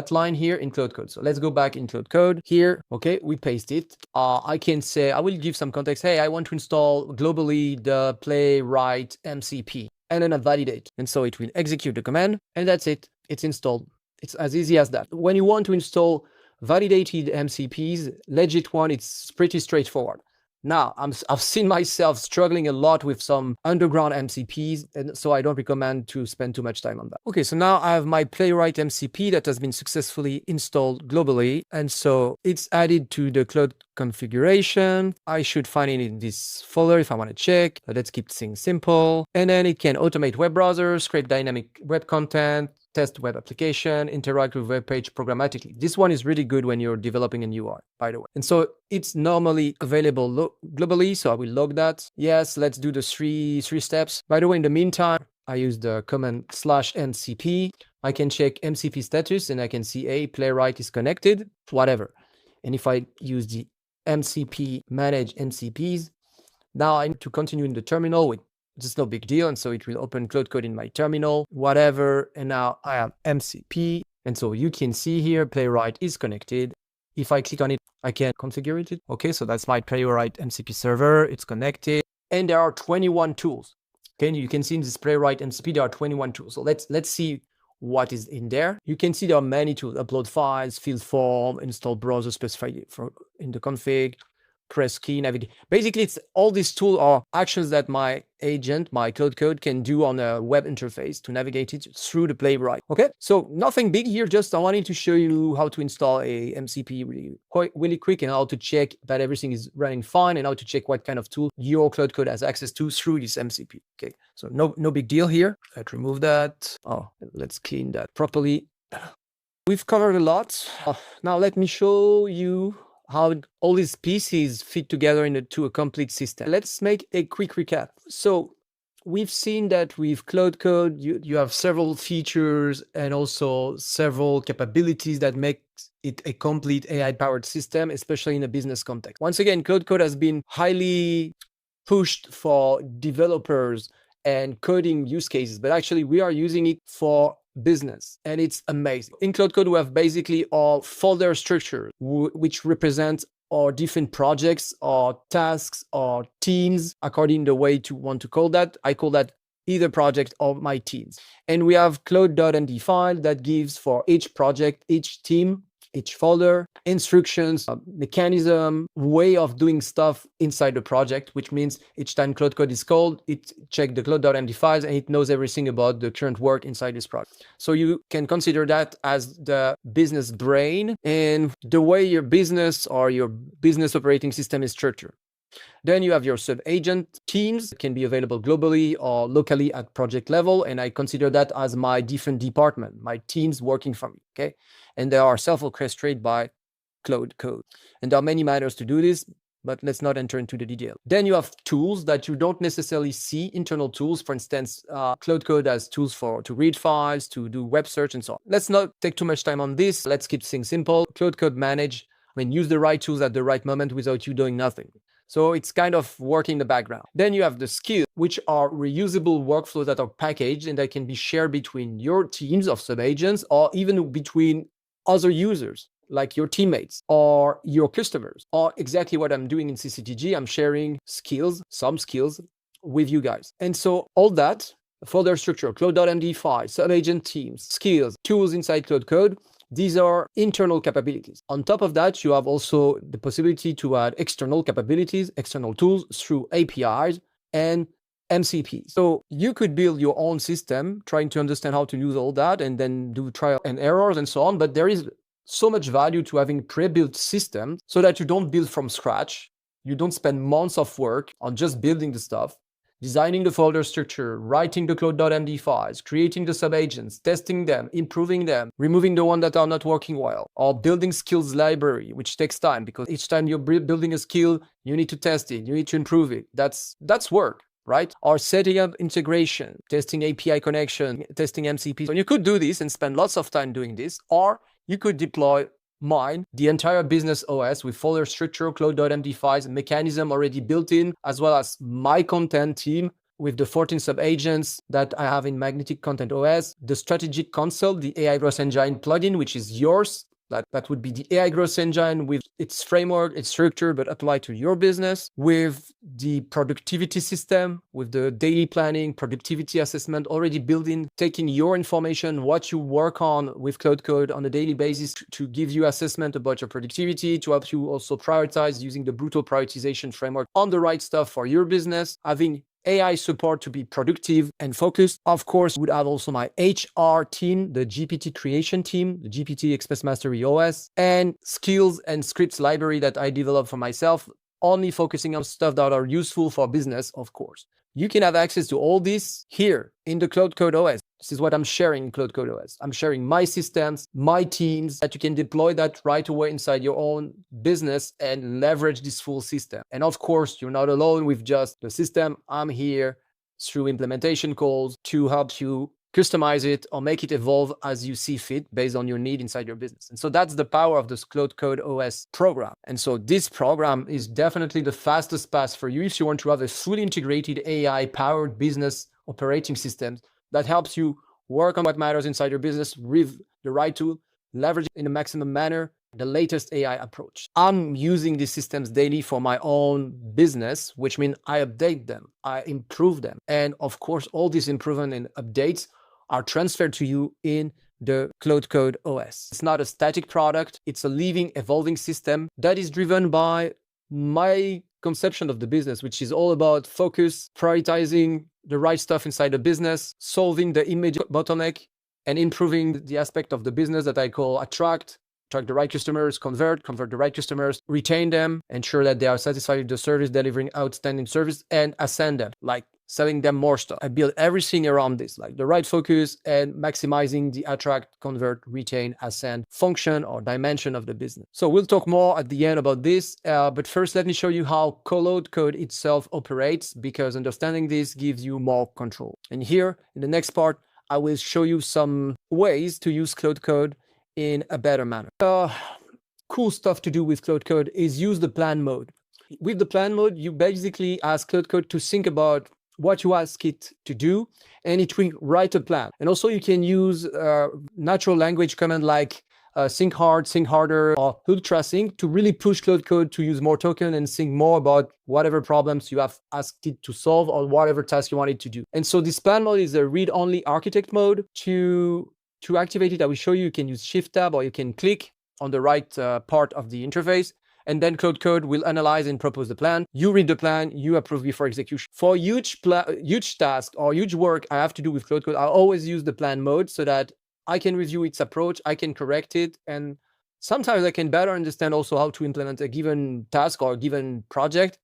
line here in Claude Code. So let's go back in Claude Code here. Okay, we paste it. I can say, I will give some context. Hey, I want to install globally the Playwright MCP. And then I validate. And so it will execute the command, and that's it. It's installed. It's as easy as that. When you want to install validated MCPs, legit one, it's pretty straightforward. Now, I've seen myself struggling a lot with some underground MCPs, and so I don't recommend to spend too much time on that. Okay, so now I have my Playwright MCP that has been successfully installed globally, and so it's added to the Claude configuration. I should find it in this folder if I want to check. Let's keep things simple. And then it can automate web browsers, scrape dynamic web content, test web application, interact with web page programmatically. This one is really good when you're developing a UI, by the way. And so it's normally available globally, so I will log that. Yes, let's do the three steps. By the way, in the meantime, I use the command /MCP. I can check MCP status and I can see, hey, Playwright is connected, whatever. And if I use the MCP manage MCPs, now I need to continue in the terminal with just no big deal. And so it will open Claude Code in my terminal, whatever. And now I have MCP. And so you can see here, Playwright is connected. If I click on it, I can configure it. Okay, so that's my Playwright MCP server. It's connected. And there are 21 tools. Okay, you can see in this Playwright MCP, there are 21 tools. So let's see what is in there. You can see there are many tools: upload files, fill form, install browser specified in the config, press key, navigate. Basically, it's all these tools are actions that my agent, my Claude Code, can do on a web interface to navigate it through the Playwright. Okay, so nothing big here. Just I wanted to show you how to install a MCP really quick, and how to check that everything is running fine, and how to check what kind of tool your Claude Code has access to through this MCP. Okay, so no big deal here. Let's remove that. Oh, let's clean that properly. We've covered a lot. Now let me show you how all these pieces fit together into a complete system. Let's make a quick recap. So we've seen that with Claude Code, you have several features and also several capabilities that make it a complete AI-powered system, especially in a business context. Once again, Claude Code has been highly pushed for developers and coding use cases, but actually we are using it for business, and it's amazing. In Claude Code, we have basically all folder structures, which represent our different projects or tasks or teams, according to the way you want to call that. I call that either project or my teams. And we have CLAUDE.md file that gives for each project, each team, each folder, instructions, mechanism, way of doing stuff inside the project, which means each time Claude Code is called, it checks the Claude.md files and it knows everything about the current work inside this project. So you can consider that as the business brain and the way your business or your business operating system is structured. Then you have your sub-agent teams that can be available globally or locally at project level. And I consider that as my different department, my teams working for me, okay? And they are self-orchestrated by Claude Code. And there are many matters to do this, but let's not enter into the detail. Then you have tools that you don't necessarily see, internal tools. For instance, Claude Code has tools to read files, to do web search and so on. Let's not take too much time on this. Let's keep things simple. Claude Code use the right tools at the right moment without you doing nothing. So it's kind of working in the background. Then you have the skills, which are reusable workflows that are packaged and that can be shared between your teams of subagents or even between other users, like your teammates or your customers, or exactly what I'm doing in CCTG. I'm sharing some skills with you guys. And so all that, folder structure, Claude.md file, subagent teams, skills, tools inside Claude Code, these are internal capabilities. On top of that, you have also the possibility to add external capabilities, external tools through APIs and MCPs. So you could build your own system, trying to understand how to use all that and then do trial and errors and so on. But there is so much value to having pre-built systems so that you don't build from scratch. You don't spend months of work on just building the stuff, designing the folder structure, writing the Claude.md files, creating the subagents, testing them, improving them, removing the ones that are not working well, or building skills library, which takes time because each time you're building a skill, you need to test it, you need to improve it. That's work, right? Or setting up integration, testing API connection, testing MCPs. So you could do this and spend lots of time doing this, or you could deploy the entire business OS with folder structure, Claude.md files, mechanism already built in, as well as my content team with the 14 sub-agents that I have in Magnetic Content OS, the strategic console, the AI Growth Engine plugin, which is yours. That would be the AI Growth Engine with its framework, its structure, but applied to your business, with the productivity system, with the daily planning, productivity assessment already built in, taking your information, what you work on with Claude Code on a daily basis to give you assessment about your productivity, to help you also prioritize using the brutal prioritization framework on the right stuff for your business, having AI support to be productive and focused. Of course, would have also my HR team, the GPT creation team, the GPT Express Mastery OS, and skills and scripts library that I developed for myself, only focusing on stuff that are useful for business, of course. You can have access to all this here in the Claude Code OS. This is what I'm sharing in Claude Code OS. I'm sharing my systems, my teams, that you can deploy that right away inside your own business and leverage this full system. And of course, you're not alone with just the system. I'm here through implementation calls to help you customize it or make it evolve as you see fit based on your need inside your business. And so that's the power of this Claude Code OS program. And so this program is definitely the fastest path for you if you want to have a fully integrated AI-powered business operating system that helps you work on what matters inside your business with the right tool, leverage it in a maximum manner, the latest AI approach. I'm using these systems daily for my own business, which means I update them, I improve them. And of course, all these improvements and updates are transferred to you in the Claude Code OS. It's not a static product. It's a living, evolving system that is driven by my conception of the business, which is all about focus, prioritizing the right stuff inside the business, solving the immediate bottleneck, and improving the aspect of the business that I call attract the right customers, convert the right customers, retain them, ensure that they are satisfied with the service, delivering outstanding service, and ascend them, like selling them more stuff. I build everything around this, like the right focus and maximizing the attract, convert, retain, ascend function or dimension of the business. So we'll talk more at the end about this, but first let me show you how Claude Code itself operates, because understanding this gives you more control. And here in the next part, I will show you some ways to use Claude Code in a better manner. Cool stuff to do with Claude Code is use the plan mode. With the plan mode, you basically ask Claude Code to think about what you ask it to do, and it will write a plan. And also you can use natural language command like sync hard, sync harder, or ultra sync to really push Claude Code to use more token and think more about whatever problems you have asked it to solve or whatever task you want it to do. And so this plan mode is a read-only architect mode. To activate it, I will show you. You can use Shift Tab or you can click on the right part of the interface. And then Claude Code will analyze and propose the plan. You read the plan, you approve before execution. For huge task or huge work I have to do with Claude Code, I always use the plan mode so that I can review its approach, I can correct it, and sometimes I can better understand also how to implement a given task or a given project.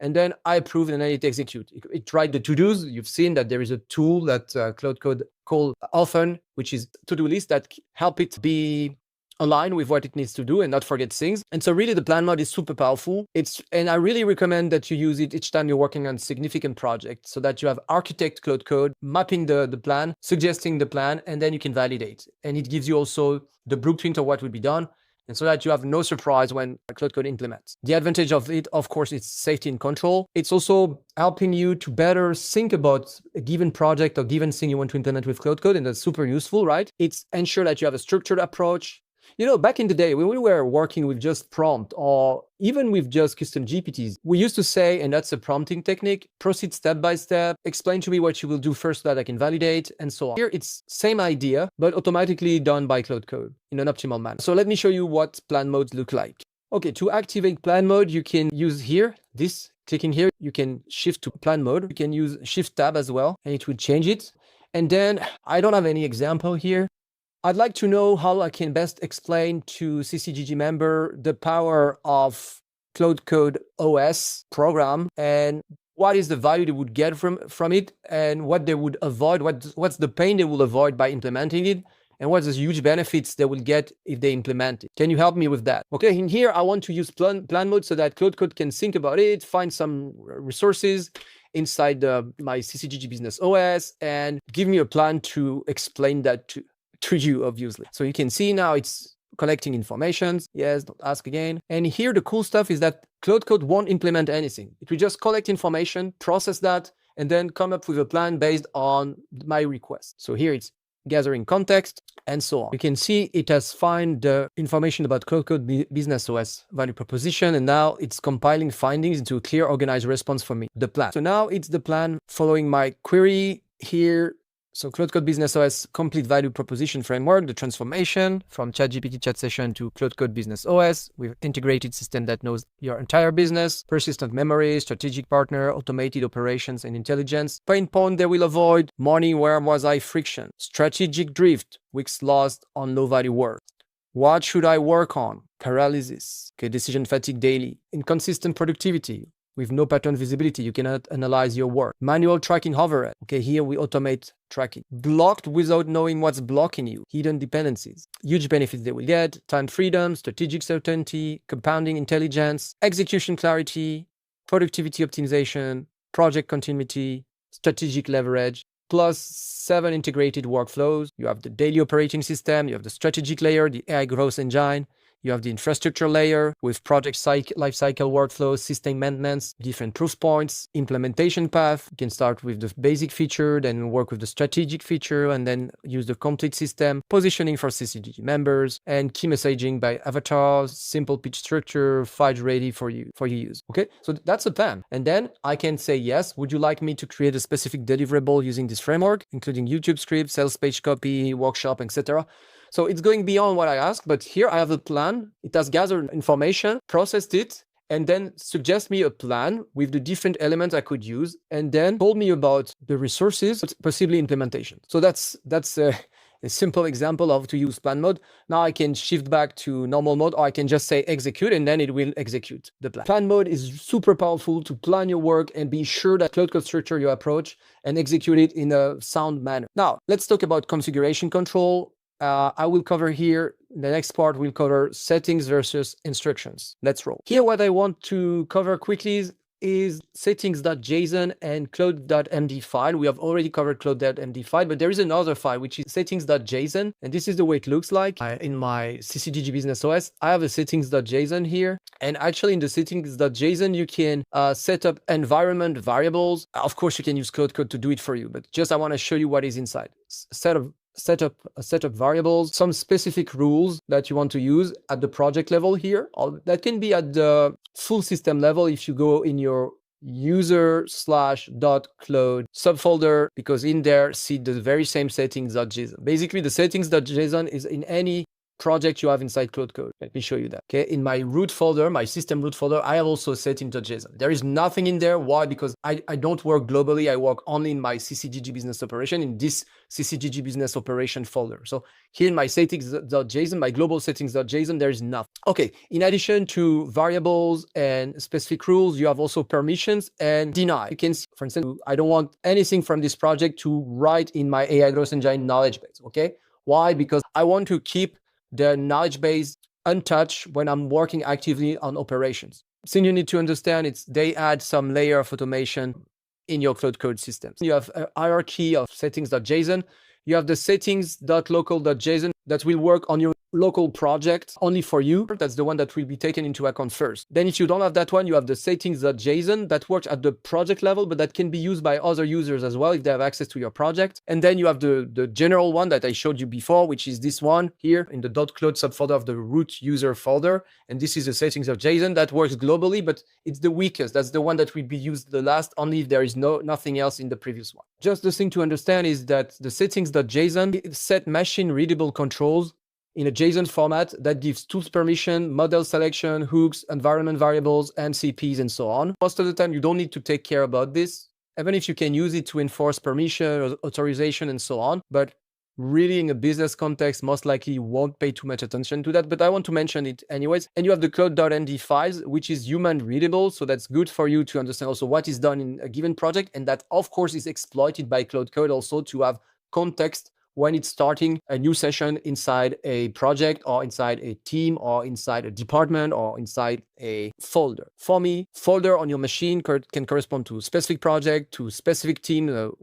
And then I approve and then it executes. It tried the to-dos. You've seen that there is a tool that Claude Code call often, which is to-do list that help it be aligned with what it needs to do and not forget things. And so really the plan mode is super powerful. And I really recommend that you use it each time you're working on significant projects so that you have architect Claude Code, mapping the plan, suggesting the plan, and then you can validate. And it gives you also the blueprint of what would be done. And so that you have no surprise when Claude Code implements. The advantage of it, of course, is safety and control. It's also helping you to better think about a given project or given thing you want to implement with Claude Code, and that's super useful, right? It's ensure that you have a structured approach. You know, back in the day when we were working with just prompt or even with just custom GPTs, we used to say, and that's a prompting technique, proceed step by step, explain to me what you will do first so that I can validate, and so on. Here it's same idea, but automatically done by Claude Code in an optimal manner. So let me show you what plan modes look like. Okay, to activate plan mode, you can use here, clicking here, you can shift to plan mode. You can use Shift Tab as well, and it will change it. And then I don't have any example here. I'd like to know how I can best explain to CCGG member the power of Claude Code OS program and what is the value they would get from it and what they would avoid, what's the pain they will avoid by implementing it, and what's the huge benefits they will get if they implement it. Can you help me with that? Okay, in here, I want to use plan mode so that Claude Code can think about it, find some resources inside my CCGG Business OS, and give me a plan to explain that to you, obviously. So you can see now it's collecting information. Yes, don't ask again. And here the cool stuff is that Claude Code won't implement anything. It will just collect information, process that, and then come up with a plan based on my request. So here it's gathering context and so on. You can see it has found the information about Claude Code Business OS value proposition, and now it's compiling findings into a clear, organized response for me, the plan. So now it's the plan following my query here. So Claude Code Business OS complete value proposition framework, the transformation from ChatGPT chat session to Claude Code Business OS with integrated system that knows your entire business, persistent memory, strategic partner, automated operations and intelligence. Pain point they will avoid, money where was I friction, strategic drift, weeks lost on low value work. What should I work on? Paralysis, okay, decision fatigue daily, inconsistent productivity. With no pattern visibility, you cannot analyze your work. Manual tracking overhead. Okay, here we automate tracking. Blocked without knowing what's blocking you. Hidden dependencies. Huge benefits they will get. Time freedom, strategic certainty, compounding intelligence, execution clarity, productivity optimization, project continuity, strategic leverage, plus 7 integrated workflows. You have the daily operating system, you have the strategic layer, the AI growth engine, you have the infrastructure layer with project lifecycle workflows, system maintenance, different proof points, implementation path. You can start with the basic feature, then work with the strategic feature, and then use the complete system, positioning for CCGG members, and key messaging by avatars, simple pitch structure, file ready for you use. Okay, so that's a plan. And then I can say, yes, would you like me to create a specific deliverable using this framework, including YouTube script, sales page copy, workshop, etc. So it's going beyond what I asked, but here I have a plan. It has gathered information, processed it, and then suggest me a plan with the different elements I could use, and then told me about the resources, possibly implementation. So that's a simple example of how to use plan mode. Now I can shift back to normal mode, or I can just say execute, and then it will execute the plan. Plan mode is super powerful to plan your work and be sure that Claude Code structure your approach and execute it in a sound manner. Now, let's talk about configuration control. I will cover here, the next part will cover settings versus instructions. Let's roll. Here, what I want to cover quickly is settings.json and CLAUDE.md file. We have already covered CLAUDE.md file, but there is another file, which is settings.json. And this is the way it looks like in my CCGG Business OS. I have a settings.json here. And actually in the settings.json, you can set up environment variables. Of course, you can use Claude Code to do it for you, but just I want to show you what is inside. Set of set up a set of variables, some specific rules that you want to use at the project level here. That can be at the full system level if you go in your user/.claude subfolder, because in there see the very same settings.json. Basically, the settings.json is in any project you have inside Claude Code. Let me show you that. Okay, in my root folder, my system root folder, I have also settings.json. There is nothing in there. Why? Because I don't work globally. I work only in my CCGG business operation, in this CCGG business operation folder. So here in my settings.json, my global settings.json, there is nothing. Okay, in addition to variables and specific rules, you have also permissions and deny. You can see, for instance, I don't want anything from this project to write in my AI growth engine knowledge base. Okay, why? Because I want to keep the knowledge base untouched when I'm working actively on operations. Thing you need to understand is they add some layer of automation in your Claude Code systems. You have a hierarchy of settings.json. You have the settings.local.json that will work on your local project only for you. That's the one that will be taken into account first. Then if you don't have that one, you have the settings.json that works at the project level, but that can be used by other users as well if they have access to your project. And then you have the general one that I showed you before, which is this one here in the .claude subfolder of the root user folder. And this is the settings.json that works globally, but it's the weakest. That's the one that will be used the last, only if there is nothing else in the previous one. Just the thing to understand is that the settings.json set machine readable controls in a JSON format that gives tools permission, model selection, hooks, environment variables, MCPs, and so on. Most of the time, you don't need to take care about this, even if you can use it to enforce permission or authorization and so on. But really, in a business context, most likely you won't pay too much attention to that, but I want to mention it anyways. And you have the CLAUDE.md files, which is human readable. So that's good for you to understand also what is done in a given project. And that, of course, is exploited by Claude Code also to have context when it's starting a new session inside a project or inside a team or inside a department or inside a folder. For me, folder on your machine can correspond to specific project, to specific team and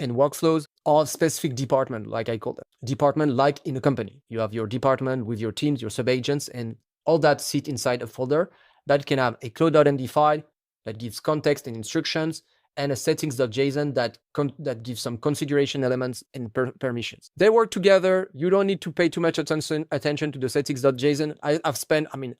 workflows, or specific department, like I call them. Department like in a company. You have your department with your teams, your subagents, and all that sit inside a folder that can have a Claude.md file that gives context and instructions, and a settings.json that gives some configuration elements and permissions. They work together. You don't need to pay too much attention to the settings.json.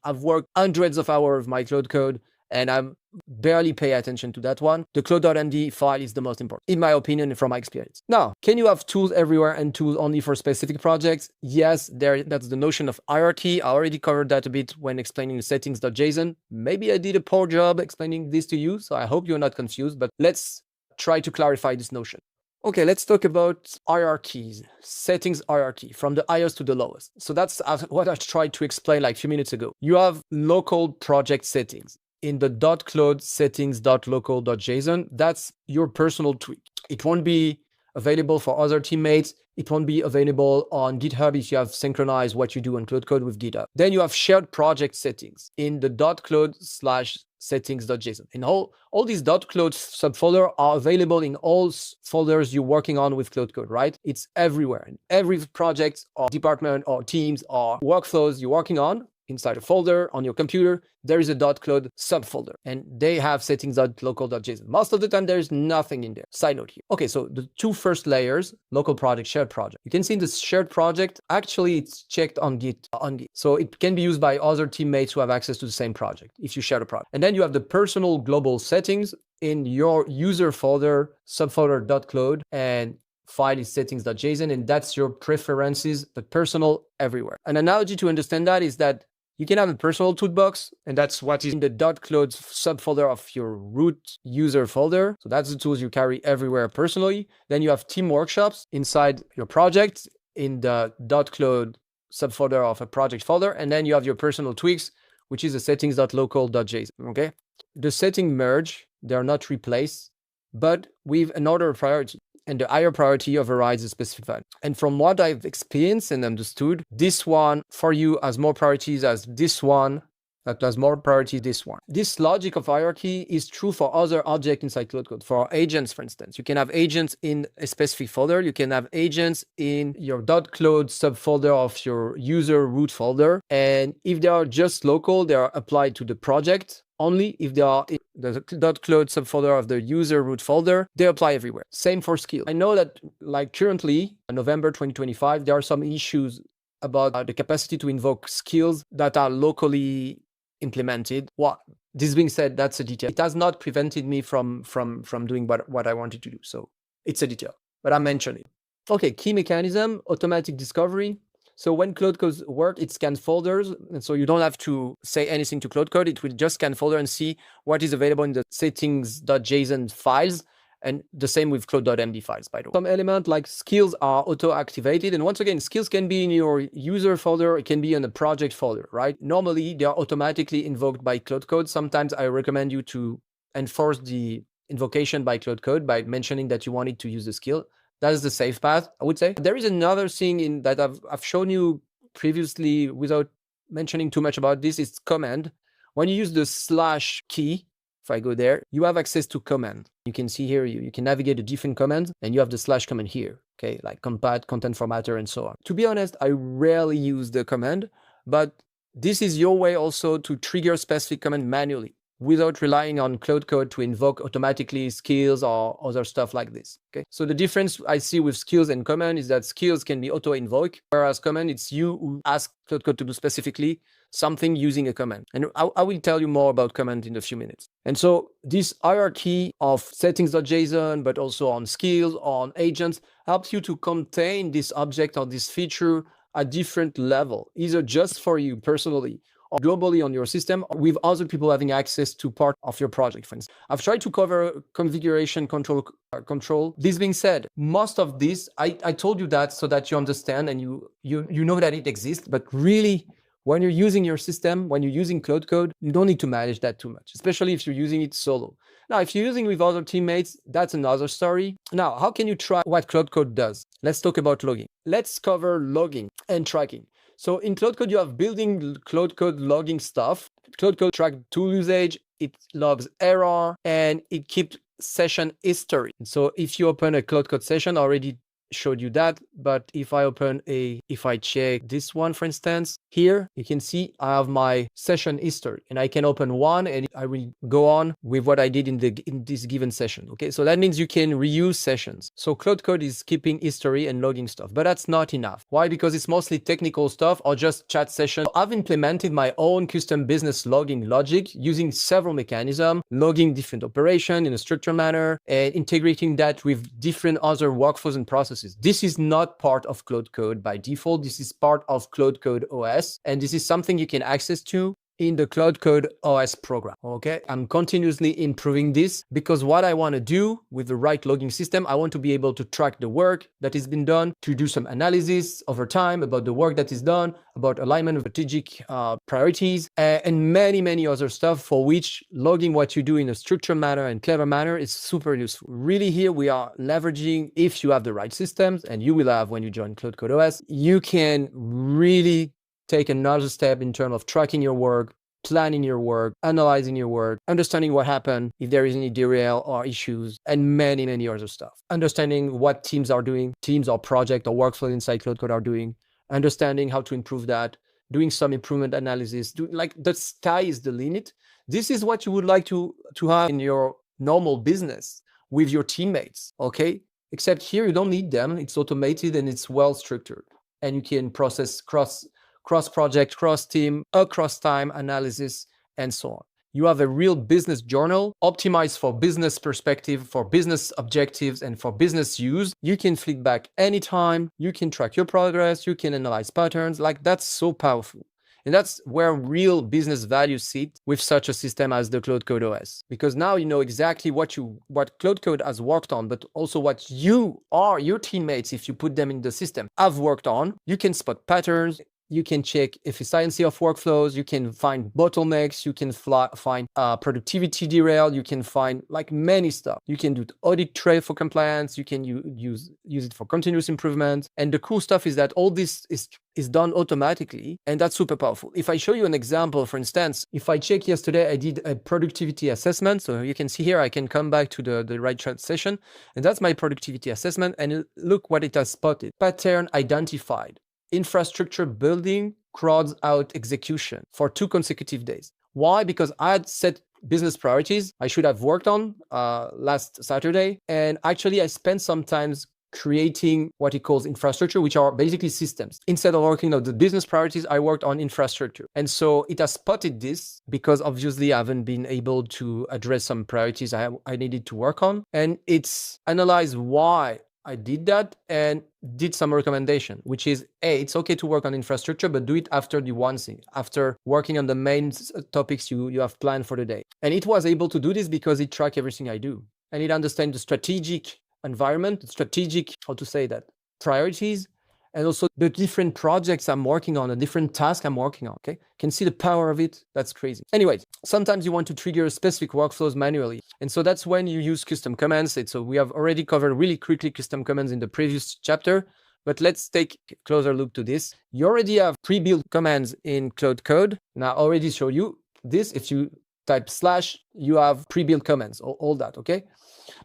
I've worked hundreds of hours of my Claude Code, and I barely pay attention to that one. The Claude.md file is the most important, in my opinion, and from my experience. Now, can you have tools everywhere and tools only for specific projects? Yes, that's the notion of hierarchy. I already covered that a bit when explaining the settings.json. Maybe I did a poor job explaining this to you, so I hope you're not confused, but let's try to clarify this notion. Okay, let's talk about hierarchies, settings hierarchy, from the highest to the lowest. So that's what I tried to explain like a few minutes ago. You have local project settings. In the .claude settings.local.json, that's your personal tweak. It won't be available for other teammates. It won't be available on GitHub if you have synchronized what you do on Claude Code with GitHub. Then you have shared project settings in the .claude/settings.json. And all these .claude subfolder are available in all folders you're working on with Claude Code, right? It's everywhere. In every project or department or teams or workflows you're working on, inside a folder on your computer, there is a .claude subfolder, and they have settings.local.json. Most of the time, there's nothing in there. Side note here. Okay, so the two first layers, local project, shared project. You can see in this shared project, actually it's checked on Git. So it can be used by other teammates who have access to the same project if you share the project. And then you have the personal global settings in your user folder, subfolder.claude, and file is settings.json, and that's your preferences, but personal everywhere. An analogy to understand that is that you can have a personal toolbox, and that's what is in the .claude subfolder of your root user folder. So that's the tools you carry everywhere personally. Then you have team workshops inside your project in the .claude subfolder of a project folder. And then you have your personal tweaks, which is the settings.local.json, okay? The setting merge, they're not replaced, but with another priority. And the higher priority overrides the specific value. And from what I've experienced and understood, this one for you has more priorities as this one that has more priority, this one. This logic of hierarchy is true for other objects inside Claude Code. For agents, for instance, you can have agents in a specific folder. You can have agents in your .claude subfolder of your user root folder. And if they are just local, they are applied to the project. Only if they are in the .claude subfolder of the user root folder, they apply everywhere. Same for skills. I know that like currently, in November 2025, there are some issues about the capacity to invoke skills that are locally implemented. Well, this being said, that's a detail. It has not prevented me from doing what I wanted to do. So it's a detail, but I'm mentioning. Okay, key mechanism, automatic discovery. So when Claude Code works, it scans folders. And so you don't have to say anything to Claude Code. It will just scan folder and see what is available in the settings.json files. And the same with CLAUDE.md files, by the way. Some element like skills are auto-activated. And once again, skills can be in your user folder. It can be in the project folder, right? Normally, they are automatically invoked by Claude Code. Sometimes I recommend you to enforce the invocation by Claude Code by mentioning that you wanted to use the skill. That is the safe path, I would say. There is another thing that I've shown you previously without mentioning too much about this. It's command. When you use the slash key, if I go there, you have access to command. You can see here, you can navigate the different commands and you have the slash command here, okay? Like compat, content formatter, and so on. To be honest, I rarely use the command, but this is your way also to trigger specific command manually without relying on Claude Code to invoke automatically skills or other stuff like this, okay? So the difference I see with skills and command is that skills can be auto-invoked, whereas command, it's you who ask Claude Code to do specifically something using a command. And I will tell you more about command in a few minutes. And so this hierarchy of settings.json, but also on skills, on agents, helps you to contain this object or this feature at different level, either just for you personally or globally on your system, or with other people having access to part of your project, for instance. I've tried to cover configuration control. This being said, most of this, I told you that so that you understand and you know that it exists, but really, when you're using your system, when you're using Claude Code, you don't need to manage that too much, especially if you're using it solo. Now, if you're using it with other teammates, that's another story. Now, how can you track what Claude Code does? Let's talk about logging. Let's cover logging and tracking. So in Claude Code, you have building Claude Code logging stuff. Claude Code tracks tool usage, it logs error, and it keeps session history. So if you open a Claude Code session, I already showed you that, but if I check this one, for instance, here, you can see I have my session history and I can open one and I will go on with what I did in this given session. Okay, so that means you can reuse sessions. So Claude Code is keeping history and logging stuff, but that's not enough. Why? Because it's mostly technical stuff or just chat session. I've implemented my own custom business logging logic using several mechanisms, logging different operations in a structured manner and integrating that with different other workflows and processes. This is not part of Claude Code by default. This is part of Claude Code OS, and this is something you can access to in the Claude Code OS program, okay? I'm continuously improving this because what I want to do with the right logging system, I want to be able to track the work that has been done, to do some analysis over time about the work that is done, about alignment of strategic priorities, and many, many other stuff for which logging what you do in a structured manner and clever manner is super useful. Really here we are leveraging, if you have the right systems, and you will have when you join Claude Code OS, you can really take another step in terms of tracking your work, planning your work, analyzing your work, understanding what happened, if there is any derail or issues, and many, many other stuff. Understanding what teams are doing, teams or project or workflow inside Claude Code are doing, understanding how to improve that, doing some improvement analysis, like the sky is the limit. This is what you would like to have in your normal business with your teammates, okay? Except here you don't need them. It's automated and it's well structured. And you can process cross-project, cross-team, across time analysis, and so on. You have a real business journal optimized for business perspective, for business objectives, and for business use. You can flick back anytime. You can track your progress. You can analyze patterns. Like, that's so powerful. And that's where real business value sit with such a system as the Claude Code OS. Because now you know exactly what Claude Code has worked on, but also what you or your teammates, if you put them in the system, have worked on. You can spot patterns. You can check efficiency of workflows. You can find bottlenecks. You can find productivity derail. You can find like many stuff. You can do audit trail for compliance. You can use it for continuous improvement. And the cool stuff is that all this is is done automatically, and that's super powerful. If I show you an example, for instance, if I check yesterday, I did a productivity assessment. So you can see here, I can come back to the right chat session, and that's my productivity assessment. And look what it has spotted. Pattern identified. Infrastructure building, crowds out execution for 2 consecutive days. Why? Because I had set business priorities I should have worked on last Saturday. And actually, I spent some time creating what he calls infrastructure, which are basically systems. Instead of working on the business priorities, I worked on infrastructure. And so it has spotted this because obviously I haven't been able to address some priorities I needed to work on. And it's analyzed why I did that and did some recommendation, which is, hey, it's okay to work on infrastructure, but do it after the one thing, after working on the main topics you have planned for the day. And it was able to do this because it tracked everything I do. And it understands the strategic environment, the strategic, priorities, and also the different projects I'm working on, the different tasks I'm working on, okay? Can see the power of it? That's crazy. Anyways, sometimes you want to trigger specific workflows manually. And so that's when you use custom commands. So we have already covered really quickly custom commands in the previous chapter, but let's take a closer look to this. You already have pre-built commands in Claude Code. And I already showed you this. If you type / you have pre-built commands, all that, okay?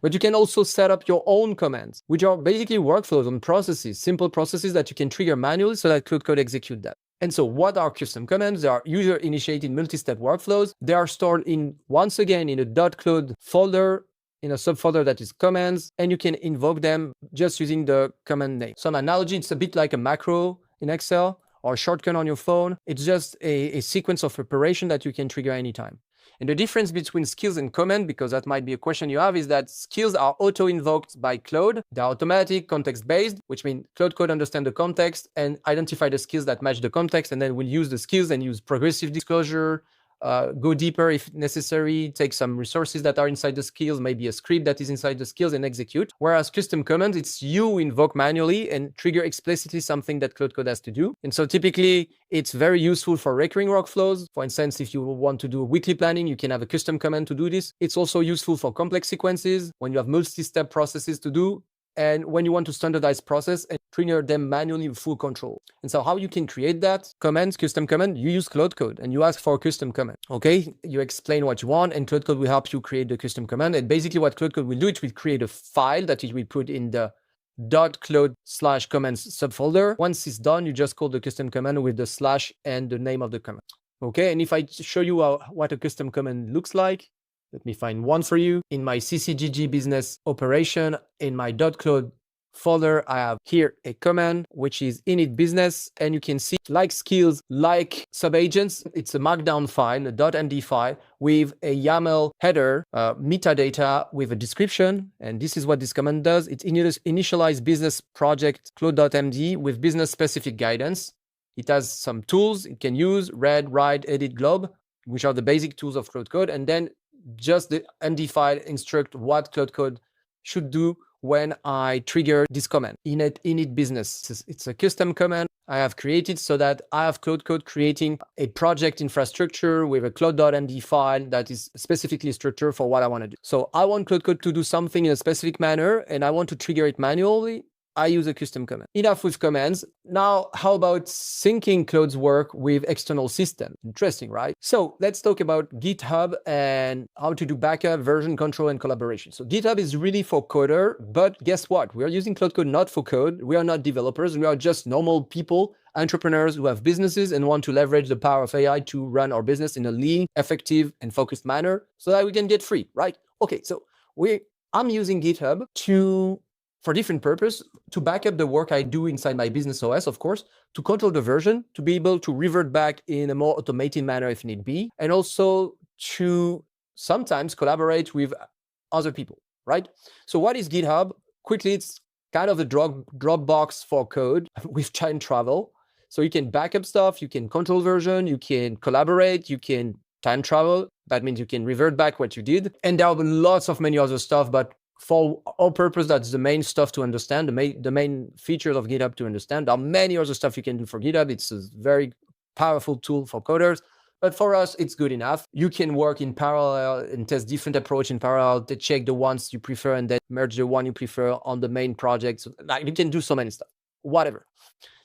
But you can also set up your own commands, which are basically workflows and processes, simple processes that you can trigger manually so that Claude Code execute that. And so what are custom commands? They are user-initiated multi-step workflows. They are stored once again, in a .claude folder, in a subfolder that is commands, and you can invoke them just using the command name. So an analogy, it's a bit like a macro in Excel or a shortcut on your phone. It's just a sequence of operation that you can trigger anytime. And the difference between skills and command, because that might be a question you have, is that skills are auto-invoked by Claude. They're automatic, context-based, which means Claude Code understands the context and identify the skills that match the context, and then we'll use the skills and use progressive disclosure, go deeper if necessary, take some resources that are inside the skills, maybe a script that is inside the skills, and execute. Whereas custom commands, it's you invoke manually and trigger explicitly something that Claude Code has to do. And so typically, it's very useful for recurring workflows. For instance, if you want to do weekly planning, you can have a custom command to do this. It's also useful for complex sequences when you have multi-step processes to do, and when you want to standardize process and trigger them manually with full control. And so how you can create that commands, custom command, you use Claude Code and you ask for a custom command. Okay, you explain what you want and Claude Code will help you create the custom command. And basically what Claude Code will do, it will create a file that it will put in the .claude/commands subfolder. Once it's done, you just call the custom command with the / and the name of the command. Okay, and if I show you what a custom command looks like, let me find one for you. In my CCGG business operation, in my .claude folder, I have here a command, which is init business. And you can see like skills, like subagents, it's a markdown file, a .md file with a YAML header, metadata with a description. And this is what this command does. It initializes business project CLAUDE.md with business specific guidance. It has some tools it can use, read, write, edit, glob, which are the basic tools of Claude Code. And then just the MD file instruct what Claude Code should do when I trigger this command, init business. It's a custom command I have created so that I have Claude Code creating a project infrastructure with a Claude.md file that is specifically structured for what I want to do. So I want Claude Code to do something in a specific manner and I want to trigger it manually. I use a custom command. Enough with commands. Now, how about syncing Claude's work with external systems? Interesting, right? So let's talk about GitHub and how to do backup, version control, and collaboration. So GitHub is really for coder, but guess what? We are using Claude Code not for code. We are not developers. We are just normal people, entrepreneurs who have businesses and want to leverage the power of AI to run our business in a lean, effective, and focused manner so that we can get free, right? Okay, so I'm using GitHub for different purpose, to back up the work I do inside my business OS, of course, to control the version, to be able to revert back in a more automated manner if need be, and also to sometimes collaborate with other people, right? So what is GitHub? Quickly, it's kind of the Dropbox for code with time travel. So you can back up stuff, you can control version, you can collaborate, you can time travel. That means you can revert back what you did. And there are lots of many other stuff, but for our purpose, that's the main stuff to understand, the main features of GitHub to understand. There are many other stuff you can do for GitHub. It's a very powerful tool for coders, but for us, it's good enough. You can work in parallel and test different approach in parallel to check the ones you prefer and then merge the one you prefer on the main project. So, like, you can do so many stuff, whatever.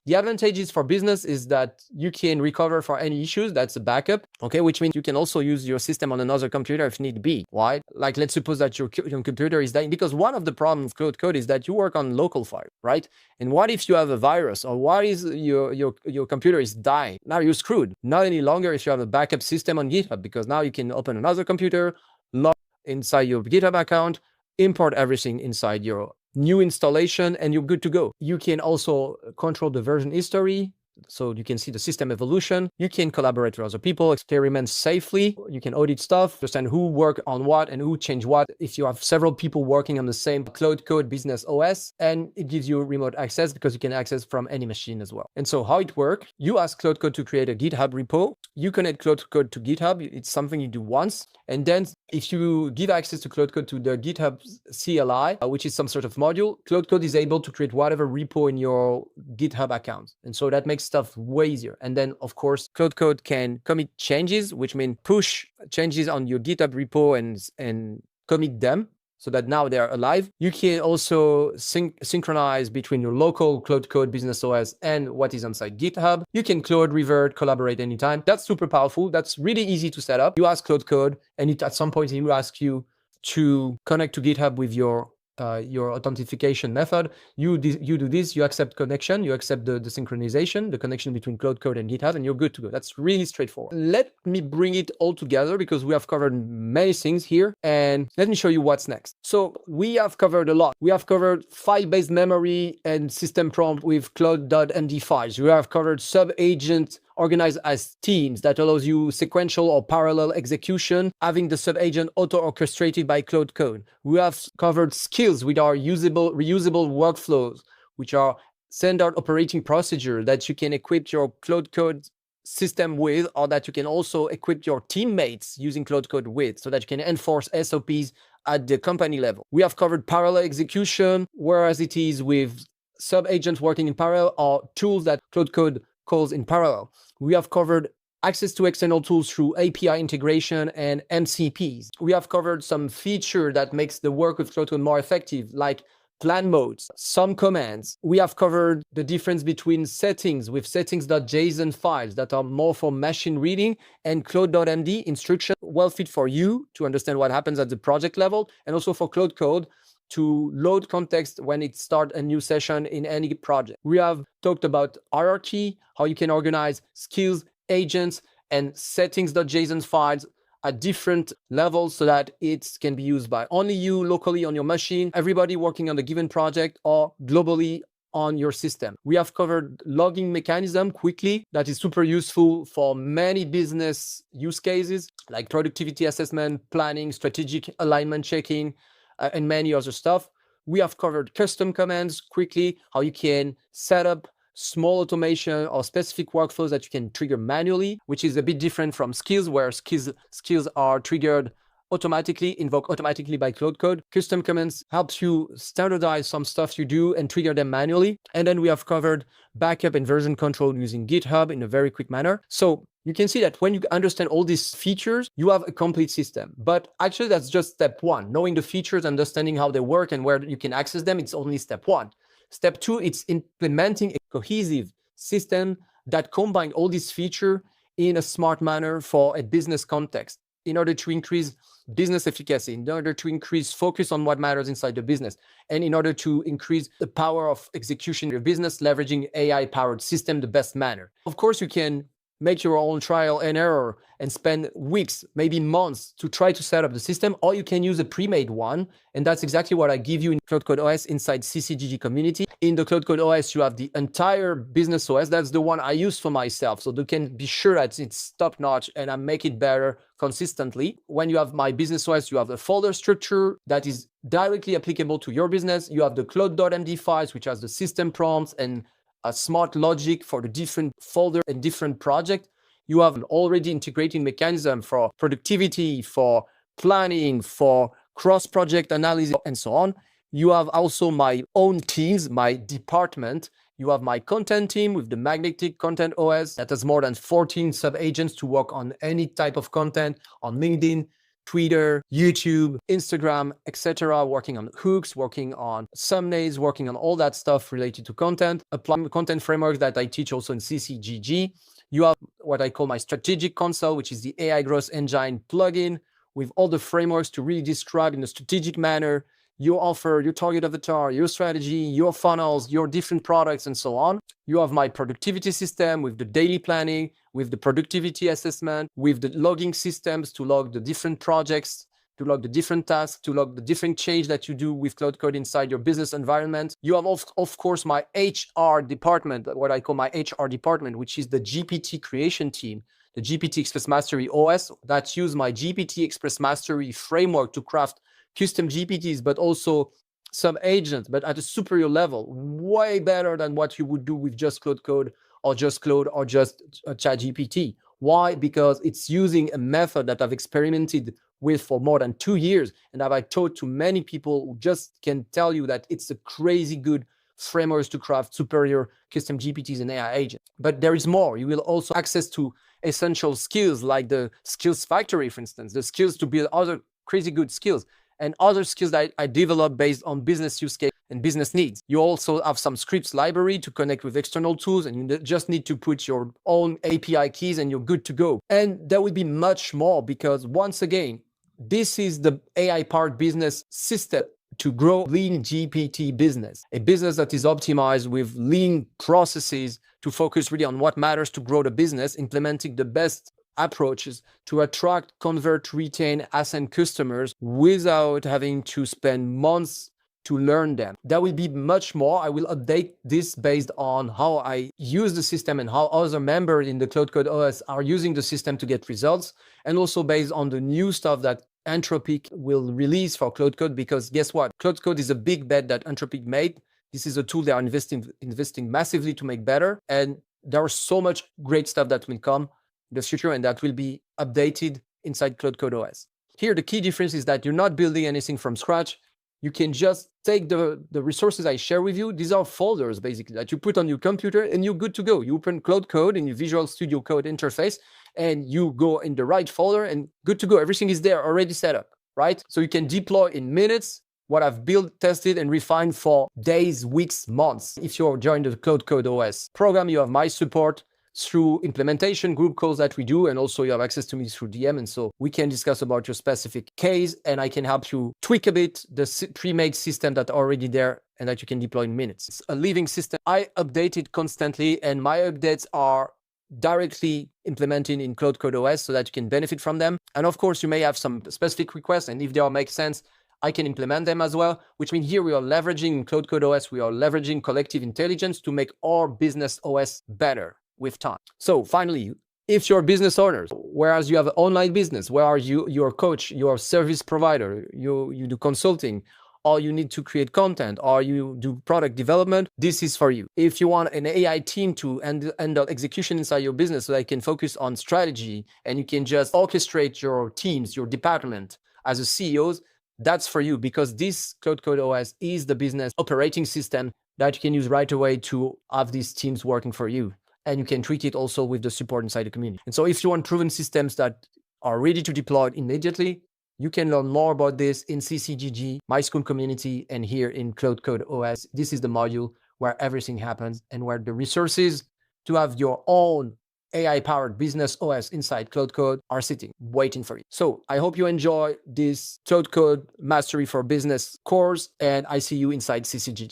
The advantages for business is that you can recover for any issues. That's a backup, okay, which means you can also use your system on another computer if need be. Why? Like, let's suppose that your computer is dying, because one of the problems with Claude Code is that you work on local file, right? And what if you have a virus, or what is your computer is dying? Now you're screwed. Not any longer if you have a backup system on GitHub, because now you can open another computer, log inside your GitHub account, import everything inside your new installation, and you're good to go. You can also control the version history, so you can see the system evolution. You can collaborate with other people, experiment safely. You can audit stuff, understand who worked on what and who changed what. If you have several people working on the same Claude Code business OS, and it gives you remote access because you can access from any machine as well. And so how it works, you ask Claude Code to create a GitHub repo. You connect Claude Code to GitHub. It's something you do once. And then if you give access to Claude Code to the GitHub CLI, which is some sort of module, Claude Code is able to create whatever repo in your GitHub account. And so that makes stuff way easier. And then, of course, Claude Code can commit changes, which means push changes on your GitHub repo and commit them so that now they're alive. You can also synchronize between your local Claude Code business OS and what is inside GitHub. You can Claude revert, collaborate anytime. That's super powerful. That's really easy to set up. You ask Claude Code, and at some point it will ask you to connect to GitHub with your authentication method. You do this, you accept connection, you accept the synchronization, the connection between Claude Code and GitHub, and you're good to go. That's really straightforward. Let me bring it all together because we have covered many things here, and let me show you what's next. So we have covered a lot. We have covered file-based memory and system prompt with CLAUDE.md files. We have covered sub-agent organized as teams that allows you sequential or parallel execution, having the sub-agent auto-orchestrated by Claude Code. We have covered skills with our reusable workflows, which are standard operating procedure that you can equip your Claude Code system with, or that you can also equip your teammates using Claude Code with, so that you can enforce SOPs at the company level. We have covered parallel execution, whereas it is with sub-agents working in parallel or tools that Claude Code calls in parallel. We have covered access to external tools through API integration and MCPs. We have covered some feature that makes the work with Claude Code more effective, like plan modes, some commands. We have covered the difference between settings with settings.json files that are more for machine reading, and CLAUDE.md instruction, well fit for you to understand what happens at the project level, and also for Claude Code to load context when it starts a new session in any project. We have talked about hierarchy, how you can organize skills, agents, and settings.json files at different levels so that it can be used by only you locally on your machine, everybody working on a given project, or globally on your system. We have covered logging mechanism quickly that is super useful for many business use cases like productivity assessment, planning, strategic alignment checking, and many other stuff. We have covered custom commands quickly, how you can set up small automation or specific workflows that you can trigger manually, which is a bit different from skills, where skills are triggered automatically, invoked automatically by Claude Code. Custom commands helps you standardize some stuff you do and trigger them manually. And then we have covered backup and version control using GitHub in a very quick manner. So you can see that when you understand all these features, you have a complete system. But actually, that's just step one. Knowing the features, understanding how they work and where you can access them, it's only step one. Step two, it's implementing a cohesive system that combines all these features in a smart manner for a business context in order to increase business efficacy, in order to increase focus on what matters inside the business, and in order to increase the power of execution of your business, leveraging AI-powered system the best manner. Of course, you can make your own trial and error and spend weeks, maybe months to try to set up the system, or you can use a pre-made one. And that's exactly what I give you in Claude Code OS inside CCGG community. In the Claude Code OS, you have the entire business OS. That's the one I use for myself. So you can be sure that it's top notch and I make it better consistently. When you have my business OS, you have a folder structure that is directly applicable to your business. You have the Claude.md files, which has the system prompts and a smart logic for the different folder and different project. You have an already integrating mechanism for productivity, for planning, for cross-project analysis, and so on. You have also my own teams, my department. You have my content team with the Magnetic Content OS that has more than 14 sub-agents to work on any type of content on LinkedIn, Twitter, YouTube, Instagram, etc., working on hooks, working on thumbnails, working on all that stuff related to content, applying the content frameworks that I teach also in CCGG. You have what I call my strategic console, which is the AI growth engine plugin with all the frameworks to really describe in a strategic manner your offer, your target avatar, your strategy, your funnels, your different products, and so on. You have my productivity system with the daily planning, with the productivity assessment, with the logging systems to log the different projects, to log the different tasks, to log the different change that you do with Claude Code inside your business environment. You have, of course, my HR department, what I call my HR department, which is the GPT creation team, the GPT Express Mastery OS that use my GPT Express Mastery framework to craft custom GPTs, but also some agents, but at a superior level, way better than what you would do with just Claude Code or just Claude or just ChatGPT. Why? Because it's using a method that I've experimented with for more than 2 years and that I've taught to many people who just can tell you that it's a crazy good framework to craft superior custom GPTs and AI agents. But there is more. You will also access to essential skills like the skills factory, for instance, the skills to build other crazy good skills and other skills that I develop based on business use case and business needs. You also have some scripts library to connect with external tools, and you just need to put your own API keys and you're good to go. And there will be much more because once again, this is the AI-powered business system to grow lean GPT business, a business that is optimized with lean processes to focus really on what matters to grow the business, implementing the best approaches to attract, convert, retain, ascend customers without having to spend months to learn them. There will be much more. I will update this based on how I use the system and how other members in the Claude Code OS are using the system to get results, and also based on the new stuff that Anthropic will release for Claude Code, because guess what? Claude Code is a big bet that Anthropic made. This is a tool they are investing massively to make better, and there is so much great stuff that will come in the future and that will be updated inside Claude Code OS. Here, the key difference is that you're not building anything from scratch. You can just take the resources I share with you. These are folders, basically, that you put on your computer and you're good to go. You open Claude Code in your Visual Studio Code interface and you go in the right folder and good to go. Everything is there already set up, right? So you can deploy in minutes what I've built, tested, and refined for days, weeks, months. If you're joined the Claude Code OS program, you have my support through implementation group calls that we do, and also you have access to me through DM, and so we can discuss about your specific case and I can help you tweak a bit the pre-made system that's already there and that you can deploy in minutes. It's a living system. I update it constantly and my updates are directly implemented in Claude Code OS so that you can benefit from them. And of course, you may have some specific requests, and if they all make sense, I can implement them as well, which means here we are leveraging in Claude Code OS, we are leveraging collective intelligence to make our business OS better with time. So finally, if you're a business owner, whereas you have an online business, where are you, you're a coach, you're a service provider, you do consulting, or you need to create content, or you do product development, this is for you. If you want an AI team to handle execution inside your business so that you can focus on strategy and you can just orchestrate your teams, your department as a CEOs, that's for you, because this Claude Code OS is the business operating system that you can use right away to have these teams working for you. And you can tweak it also with the support inside the community. And so if you want proven systems that are ready to deploy immediately, you can learn more about this in CCGG, my school community, and here in Claude Code OS. This is the module where everything happens and where the resources to have your own AI-powered business OS inside Claude Code are sitting, waiting for you. So I hope you enjoy this Claude Code Mastery for Business course, and I see you inside CCGG.